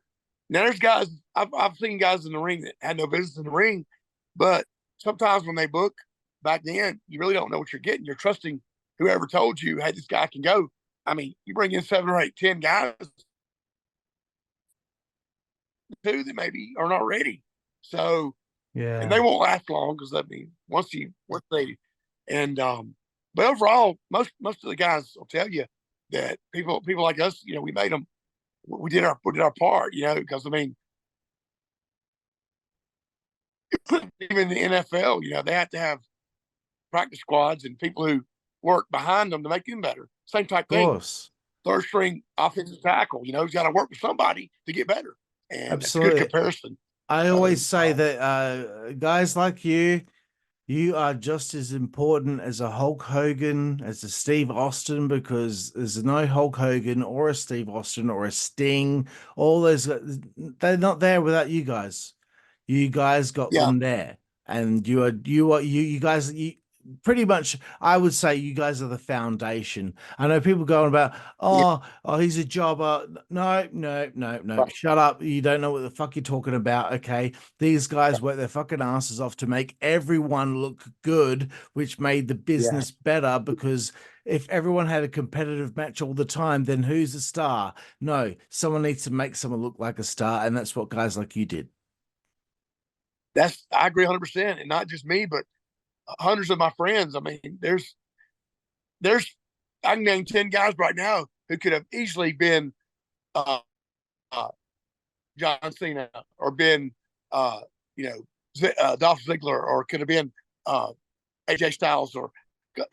there's guys, I've seen guys in the ring that had no business in the ring, but sometimes when they book back then, you really don't know what you're getting. You're trusting whoever told you, "Hey, this guy can go." I mean, you bring in 7 or 8, 10 guys, 2 that maybe are not ready. So,
yeah,
and they won't last long, because once they, and but overall, most of the guys will tell you that people like us, we made them, we did our part, because even the NFL, they have to have practice squads and people who work behind them to make them better. Same type thing.
Of course.
Third string offensive tackle, he's got to work with somebody to get better. And
absolutely,
that's a good comparison.
I always say that guys like you are just as important as a Hulk Hogan, as a Steve Austin, because there's no Hulk Hogan or a Steve Austin or a Sting. All those, they're not there without you guys. You guys got them there, and you guys, pretty much, I would say you guys are the foundation. I know people going about, oh, he's a jobber. No. Shut up. You don't know what the fuck you're talking about. Okay. These guys work their fucking asses off to make everyone look good, which made the business better, because if everyone had a competitive match all the time, then who's a star? No, someone needs to make someone look like a star. And that's what guys like you did.
I agree 100%. And not just me, but hundreds of my friends. I mean, there's I can name 10 guys right now who could have easily been John Cena, or been Dolph Ziggler, or could have been AJ Styles, or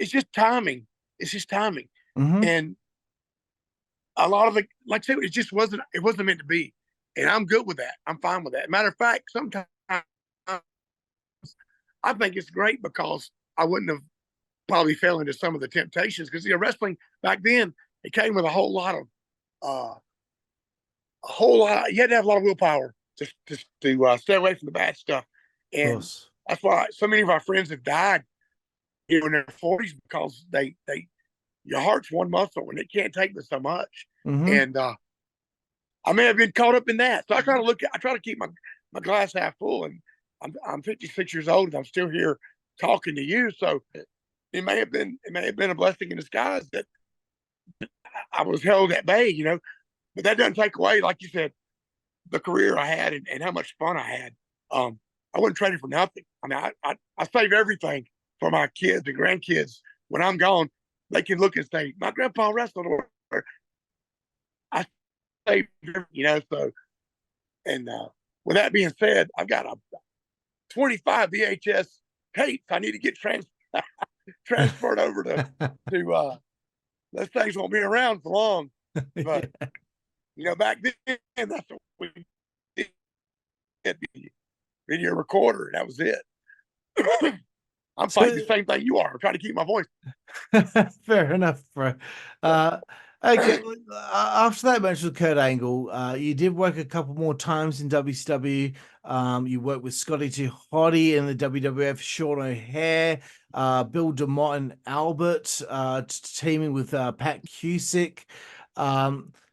it's just timing.
Mm-hmm.
And a lot of it, like I said, it wasn't meant to be. And I'm good with that. I'm fine with that. Matter of fact, sometimes I think it's great, because I wouldn't have probably fell into some of the temptations, because wrestling back then, it came with a whole lot. You had to have a lot of willpower to stay away from the bad stuff, and that's why so many of our friends have died in their 40s, because they your heart's one muscle and it can't take but so much.
Mm-hmm.
And I may have been caught up in that. So I try to keep my glass half full, and I'm 56 years old and I'm still here talking to you. So it may have been a blessing in disguise that I was held at bay, but that doesn't take away, like you said, the career I had and how much fun I had. I wouldn't trade it for nothing. I mean, I save everything for my kids and grandkids. When I'm gone, they can look and say, my grandpa wrestled, or I saved, so. And with that being said, I've got a 25 VHS tapes I need to get transferred over to those things won't be around for long. But back then that's what we did, video recorder, and that was it. I'm fighting the same thing you are. I'm trying to keep my voice.
Fair enough, bro. Okay. After that match with Kurt Angle, you did work a couple more times in WCW. You worked with Scotty 2 Hotty in the WWF, Sean O'Hare, Bill DeMott and Albert, teaming with Pat Cusick.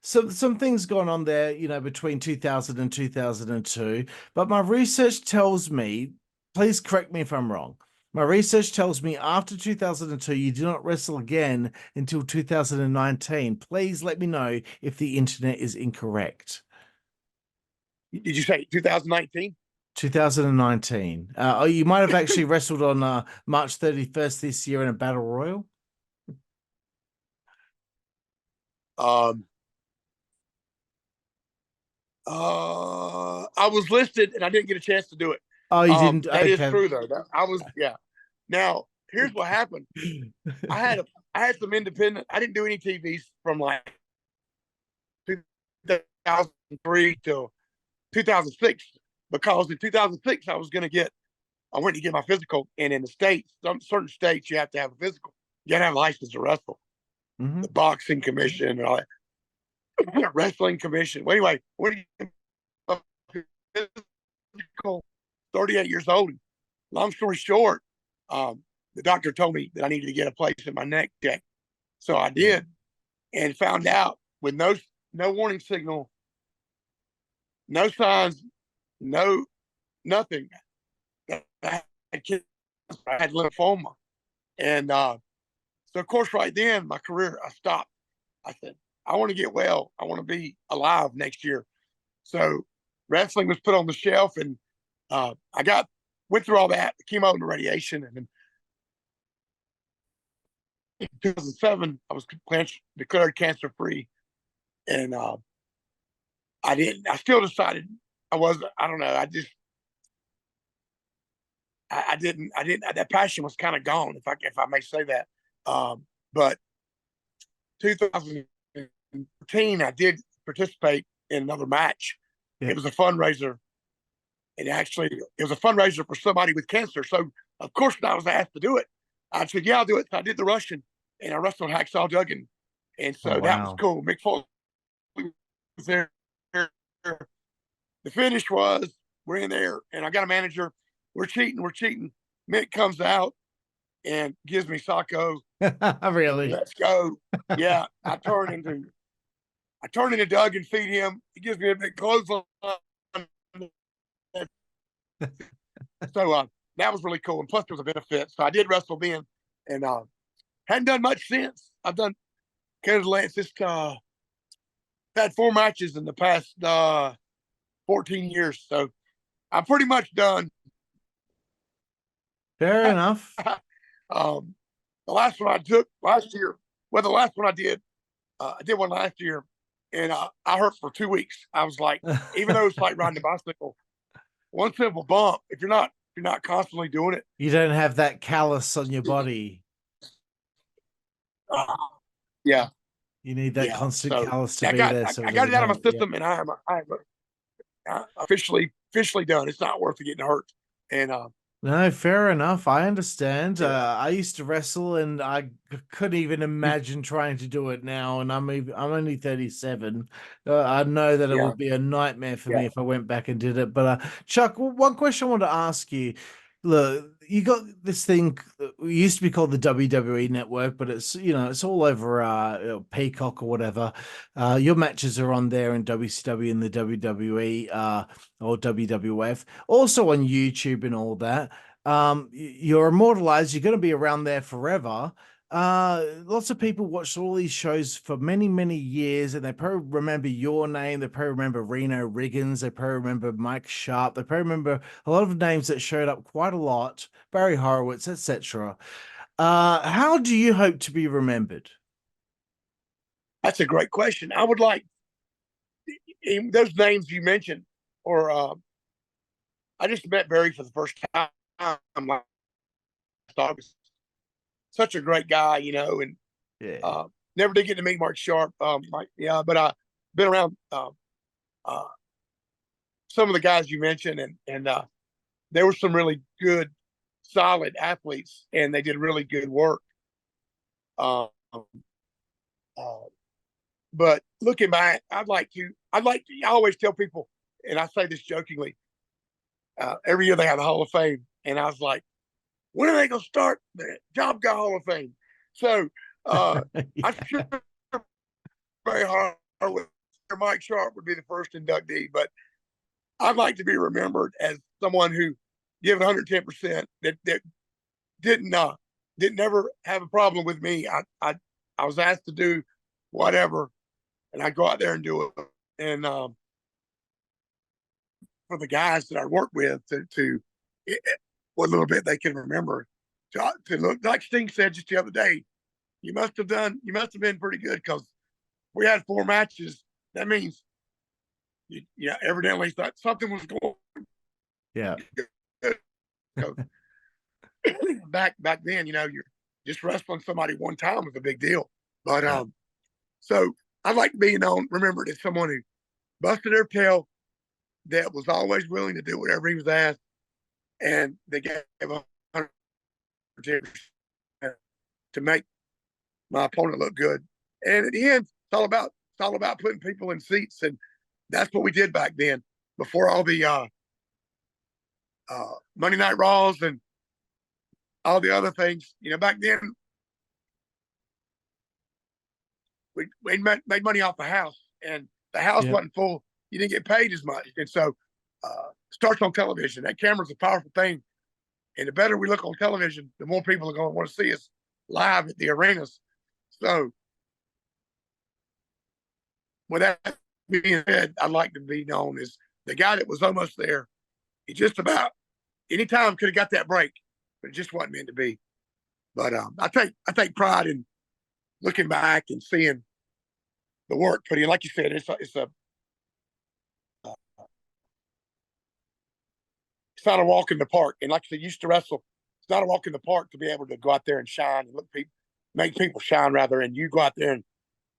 Some things going on there, between 2000 and 2002. But my research tells me, please correct me if I'm wrong. My research tells me after 2002, you did not wrestle again until 2019. Please let me know if the internet is incorrect.
Did you say 2019?
2019. You might have actually wrestled on March 31st this year in a battle royal.
I was listed and I didn't get a chance to do it.
Oh, you didn't?
That is true though. I was, yeah. Now, here's what happened. I had some independent. I didn't do any TVs from like 2003 till 2006, because in 2006 I went to get my physical, and in the states, certain states you have to have a physical. You got to have a license to wrestle.
Mm-hmm.
The boxing commission and all that, wrestling commission. Well, anyway, when you physical, 38 years old. Long story short, the doctor told me that I needed to get a place in my neck check. So I did, and found out with no warning signal, no signs, nothing. I had lymphoma. And so, of course, right then, my career, I stopped. I said, I want to get well. I want to be alive next year. So wrestling was put on the shelf, and I went through all that, the chemo and the radiation, and then in 2007, I was declared cancer-free, and I still decided I don't know, that passion was kind of gone, if I may say that. But 2013, I did participate in another match. Yeah. It was a fundraiser. It was a fundraiser for somebody with cancer. So, of course, when I was asked to do it, I said, yeah, I'll do it. So I did the Russian, and I wrestled Hacksaw Duggan. And so that was cool. Mick Foley was there. The finish was, we're in there, and I got a manager. We're cheating. Mick comes out and gives me Sacco.
Really?
Let's go. Yeah. I turn into Doug and feed him. He gives me a big clothesline. So that was really cool. And plus there was a benefit. So I did wrestle then, and hadn't done much since. I've done had 4 matches in the past 14 years. So I'm pretty much done.
Fair enough.
The last one I took last year, the last one I did one last year, and I hurt for 2 weeks. I was like, even though it's like riding a bicycle, one simple bump, if you're not constantly doing it,
you don't have that callus on your body.
Yeah,
you need that constant callus to be there. So
I got it out of my system, and I am officially done. It's not worth it getting hurt. And
no, fair enough. I understand. I used to wrestle, and I couldn't even imagine trying to do it now. And I'm only 37. I know that it would be a nightmare for me if I went back and did it. But Chuck, one question I want to ask you: look, you got this thing. It used to be called the WWE Network, but it's it's all over Peacock or whatever. Your matches are on there in WCW and the WWE or WWF, also on YouTube and all that. You're immortalized. You're going to be around there forever. Lots of people watched all these shows for many, many years, and they probably remember your name. They probably remember Reno Riggins. They probably remember Mike Sharp. They probably remember a lot of names that showed up quite a lot, Barry Horowitz, etc. How do you hope to be remembered?
That's a great question. I would like those names you mentioned, or I just met Barry for the first time last August. Such a great guy, and
Yeah,
never did get to meet Mark Sharp. But I've been around uh, some of the guys you mentioned, and there were some really good, solid athletes, and they did really good work. Um, uh, but looking back, I always tell people, and I say this jokingly, every year they have the Hall of Fame, and I was like, when are they going to start the Job Guy Hall of Fame? So I'm sure very hard with Mike Sharp would be the first inductee, but I'd like to be remembered as someone who gave 110%, that didn't ever have a problem with me. I was asked to do whatever, and I go out there and do it. And for the guys that I work with to what little bit they can remember, to look like Sting said just the other day, you must have been pretty good, because we had 4 matches. That means evidently thought something was going
yeah,
good. back then, you're just wrestling somebody one time was a big deal. But
yeah.
so I'd like to be remembered as someone who busted their tail, that was always willing to do whatever he was asked, and they gave 100% to make my opponent look good. And at the end, it's all about putting people in seats, and that's what we did back then, before all the Monday Night Raws and all the other things. Back then we made money off the house, and the house
Yep.
wasn't full. You didn't get paid as much, and so starts on television. That camera's a powerful thing, and the better we look on television, the more people are going to want to see us live at the arenas. So, with that being said, I'd like to be known as the guy that was almost there. He just about anytime could have got that break, but it just wasn't meant to be. But I take pride in looking back and seeing the work put in. Like you said, it's not a walk in the park. And like I said, used to wrestle, it's not a walk in the park to be able to go out there and shine and make people shine, rather. And you go out there and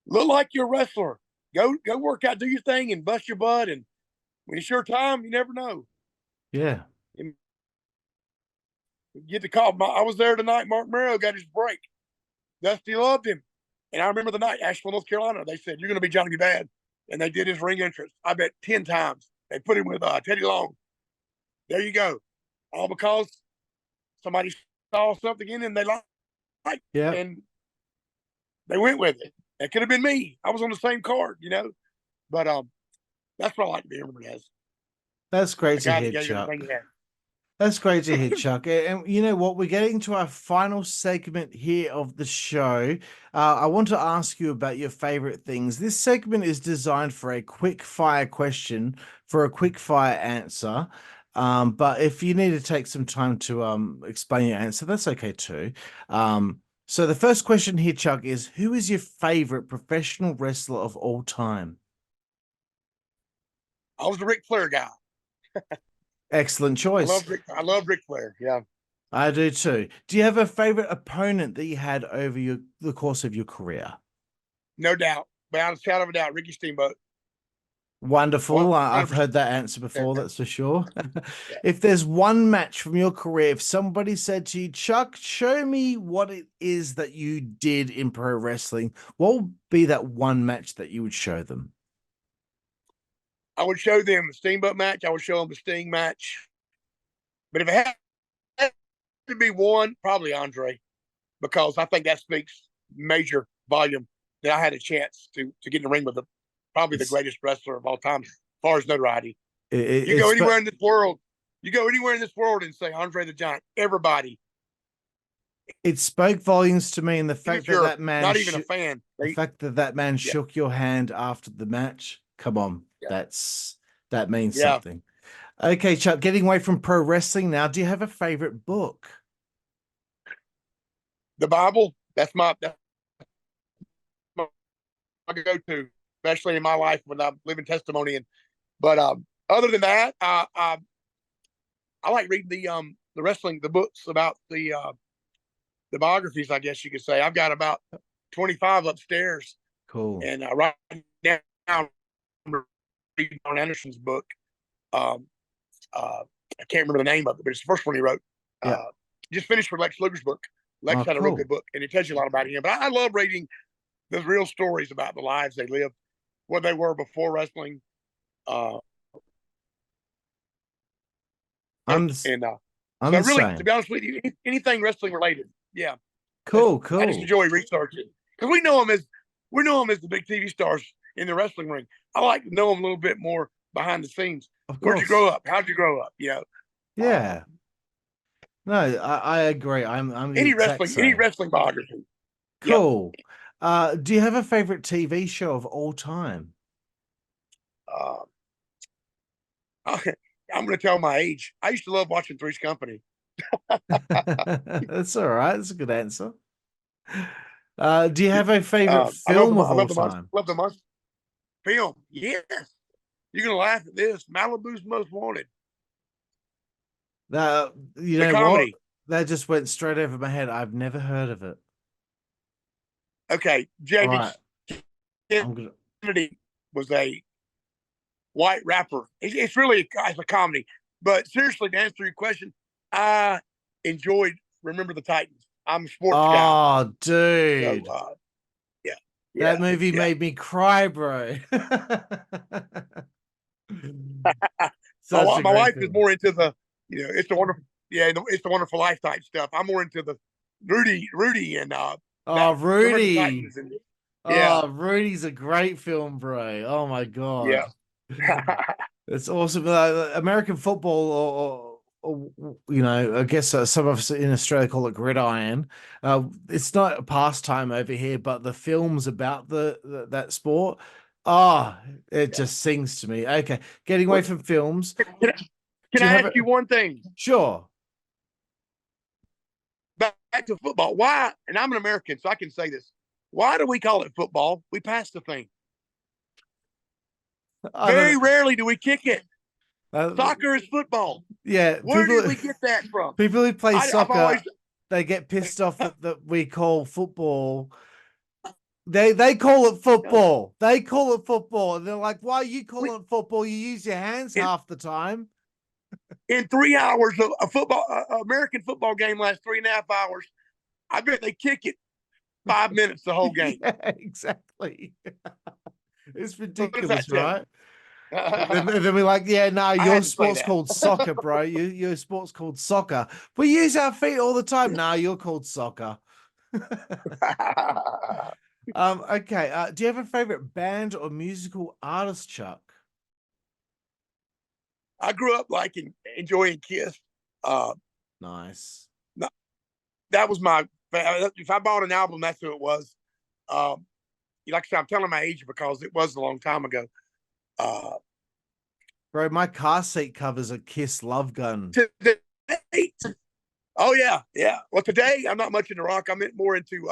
look like you're a wrestler. Go work out, do your thing, and bust your butt. And when it's your time, you never know.
Yeah.
And get the call. I was there tonight. Mark Merrow got his break. Dusty loved him. And I remember the night, Asheville, North Carolina, they said, you're going to be Johnny B. Bad. And they did his ring entrance, I bet 10 times. They put him with Teddy Long. There you go. All because somebody saw something in him they liked,
Yeah.
and they went with it. It could have been me. I was on the same card, But that's what I like to be remembered as.
That's great
The
to
guy
hear,
that gave
Chuck.
everything he had.
That's great to hear, Chuck. And you know what? We're getting to our final segment here of the show. I want to ask you about your favorite things. This segment is designed for a quick fire question, for a quick fire answer. But if you need to take some time to explain your answer, that's okay too. So the first question here, Chuck, is who is your favorite professional wrestler of all time?
I was a Ric Flair guy.
Excellent choice.
I love Ric Flair. Yeah,
I do too. Do you have a favorite opponent that you had over the course of your career?
no doubt. Without a shadow of a doubt, Ricky Steamboat.
Wonderful. I've
100%.
heard that answer before,
Yeah.
that's for sure.
Yeah.
If there's one match from your career, if somebody said to you, Chuck, show me what it is that you did in pro wrestling, what would be that one match that you would show them?
I would show them the Steamboat match. I would show them the Sting match. But if it had to be one, probably Andre, because I think that speaks major volume that I had a chance to get in the ring with probably the greatest wrestler of all time as far as notoriety. You go anywhere in this world, and say Andre the Giant, everybody.
It spoke volumes to me, and the fact that that man,
not even a fan,
the fact that that man shook your hand after the match. Come on, that means something. Okay, Chuck, getting away from pro wrestling now, do you have a favorite book?
The Bible. That's my go-to, especially in my life when I'm living testimony. But other than that, I like reading the wrestling, the books about the biographies, I guess you could say. I've got about 25 upstairs.
Cool.
And right now, I'm reading Don Anderson's book. I can't remember the name of it, but it's the first one he wrote. Just finished with Lex Luger's book. Lex had a real good book, and it tells you a lot about him. But I love reading the real stories about the lives they lived, what they were before wrestling.
I'm
really, to be honest with you, anything wrestling related,
cool.
I just enjoy researching because we know them as the big TV stars in the wrestling ring. I like to know them a little bit more behind the scenes. Where'd you grow up? How'd you grow up?
Yeah. No, I agree. I'm
any wrestling biography.
Cool. Do you have a favorite TV show of all time?
I'm going to tell my age. I used to love watching Three's Company.
That's all right. That's a good answer. Do you have a favorite film of all time?
Love the monster film. Yes. You're going to laugh at this. Malibu's Most Wanted.
You know comedy. What? That just went straight over my head. I've never heard of it.
Okay. Jamie Kennedy was a white rapper. It's really a comedy. But seriously, to answer your question, I enjoyed Remember the Titans. I'm a sports guy.
Oh, dude. So, that movie made me cry, bro.
My wife is more into the, it's the wonderful, it's the Wonderful Life type stuff. I'm more into the Rudy and
Rudy. Rudy's a great film, bro. Oh my god.
Yeah.
It's awesome. American football, or I guess some of us in Australia call it gridiron. It's not a pastime over here, but the films about that sport, it just sings to me. Okay, getting away from films.
Can I ask you one thing?
Sure.
Back to football. Why? And I'm an American, so I can say this. Why do we call it football? We pass the thing. Very rarely do we kick it. Soccer is football.
Yeah.
Where did we get that from?
People who play soccer, they get pissed off that we call football. They call it football. They call it football. And they're like, why you call it football? You use your hands half the time.
In 3 hours of a football, American football game lasts 3.5 hours. I bet they kick it 5 minutes the whole game.
Yeah, exactly. It's ridiculous, right? then we're like, your sport's called soccer, bro. Your sport's called soccer. We use our feet all the time. No, you're called soccer. Okay. Do you have a favorite band or musical artist, Chuck?
I grew up enjoying Kiss.
Nice.
That was if I bought an album, that's who it was. Like I said, I'm telling my age because it was a long time ago.
Bro, my car seat covers a Kiss Love Gun.
Oh yeah. Well, today I'm not much into rock. I'm more into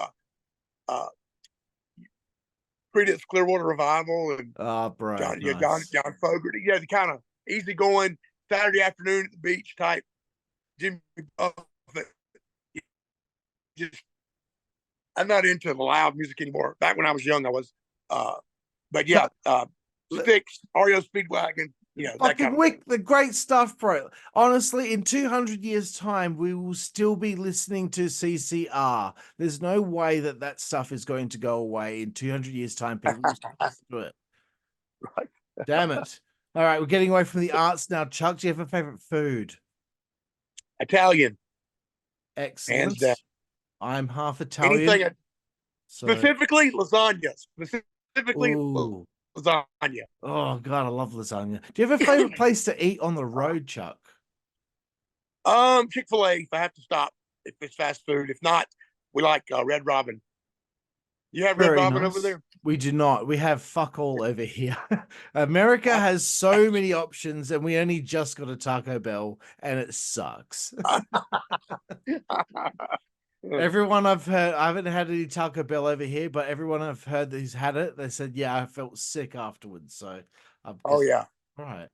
Creedence Clearwater Revival and John Fogerty. The kind of easygoing Saturday afternoon at the beach type. Jimmy Buffett. I'm not into the loud music anymore. Back when I was young, I was. Sticks, REO Speedwagon, that kind of thing.
The great stuff, bro. Honestly, in 200 years' time, we will still be listening to CCR. There's no way that stuff is going to go away. In 200 years' time, people will still listen to it.
Right.
Damn it. All right, we're getting away from the arts now. Chuck, do you have a favorite food?
Italian.
Excellent.
down.
I'm half Italian.
Anything specifically lasagna. Specifically
ooh.
lasagna.
Oh God, I love lasagna. Do you have a favorite place to eat on the road, Chuck?
Chick-fil-A if I have to stop, if it's fast food. If not, we like Red Robin. You have Red
Very
Robin
nice.
over there?
We do not. We have fuck all over here. America has so many options, and we only just got a Taco Bell, and it sucks. Everyone I've heard, I haven't had any Taco Bell over here, but everyone I've heard who's had it, they said, yeah, I felt sick afterwards. So,
oh yeah.
All right.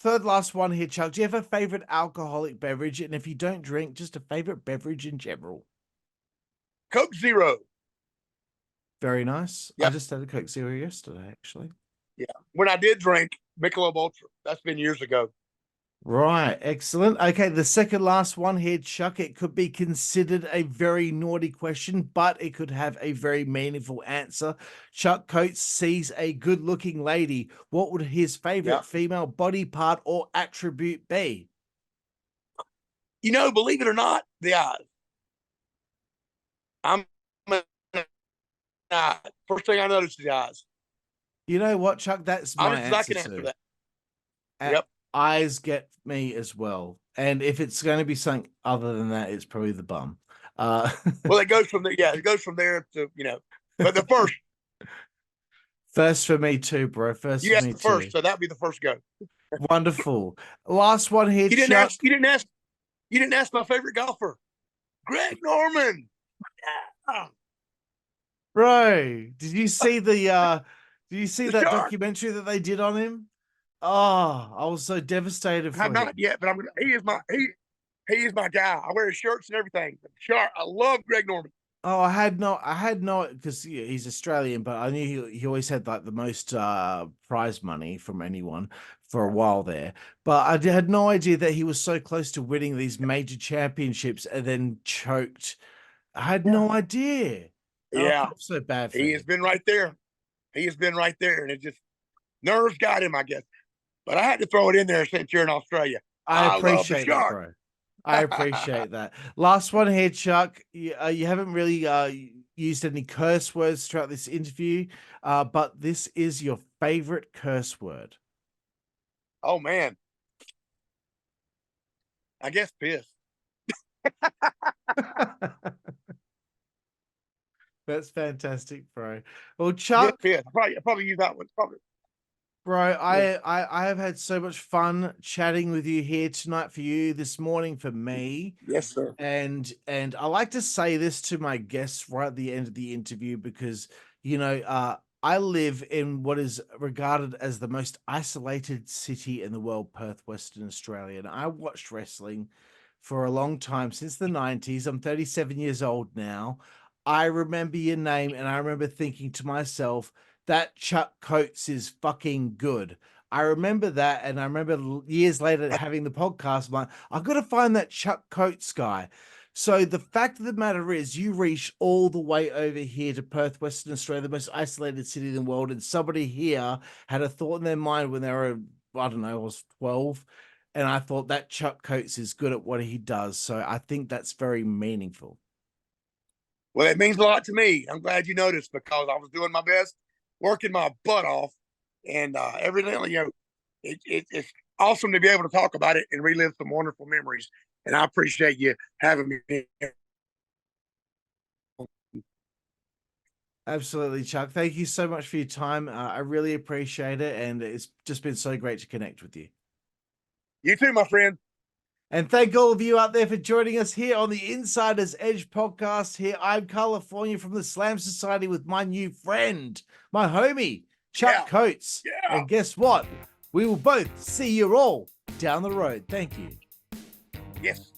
Third last one here, Chuck. Do you have a favorite alcoholic beverage? And if you don't drink, just a favorite beverage in general?
Coke Zero.
Very nice.
Yep.
I just had a Coke Zero yesterday, actually.
Yeah. When I did drink Michelob Ultra, that's been years ago.
Right. Excellent. Okay. The second last one here, Chuck. It could be considered a very naughty question, but it could have a very meaningful answer. Chuck Coates sees a good looking lady. What would his favorite female body part or attribute be?
You know, believe it or not, the eyes. First thing I noticed is the eyes.
You know what, Chuck? That's my answer.
I can answer that.
Yep. Eyes get me as well. And if it's going to be something other than that, it's probably the bum.
Well, it goes from there. Yeah, it goes from there to, but the first.
First for me too, bro. First for me
first,
too.
so that'd be the first go.
Wonderful. Last one here,
You didn't
Chuck.
ask. You didn't ask my favorite golfer, Greg Norman.
Bro, did you see that
shark.
documentary that they did on him? Oh, I was so devastated for him.
Not yet, but he is my guy. I wear his shirts and everything. Shark, I love Greg Norman.
Oh, I had no, because he's Australian, but I knew he always had like the most prize money from anyone for a while there. But I had no idea that he was so close to winning these major championships and then choked. I had no idea.
Yeah,
I so bad.
He has been right there. He has been right there, and it just nerves got him, I guess. But I had to throw it in there since you're in Australia.
I appreciate that, bro. I appreciate that. Last one here, Chuck. You haven't really used any curse words throughout this interview, but this is your favorite curse word.
Oh, man. I guess piss.
That's fantastic, bro. Well, Chuck.
Piss. I probably use that one. Probably.
Bro, I have had so much fun chatting with you here tonight for you, this morning for me.
Yes, sir.
And I like to say this to my guests right at the end of the interview because, I live in what is regarded as the most isolated city in the world, Perth, Western Australia. And I watched wrestling for a long time, since the 90s. I'm 37 years old now. I remember your name and I remember thinking to myself, that Chuck Coates is fucking good. I remember that, and I remember years later having the podcast. I'm like, I've got to find that Chuck Coates guy. So the fact of the matter is, you reached all the way over here to Perth, Western Australia, the most isolated city in the world, and somebody here had a thought in their mind when they were, I don't know, I was 12, and I thought that Chuck Coates is good at what he does. So I think that's very meaningful.
Well, it means a lot to me. I'm glad you noticed because I was doing my best, working my butt off, and evidently, it's awesome to be able to talk about it and relive some wonderful memories. And I appreciate you having me here.
Absolutely, Chuck. Thank you so much for your time. I really appreciate it, and it's just been so great to connect with you.
You too, my friend.
And thank all of you out there for joining us here on the Insider's Edge podcast. Here, I'm Karlifornia from the Slam Society with my new friend, my homie, Chuck Coates.
Yeah.
And guess what? We will both see you all down the road. Thank you.
Yes.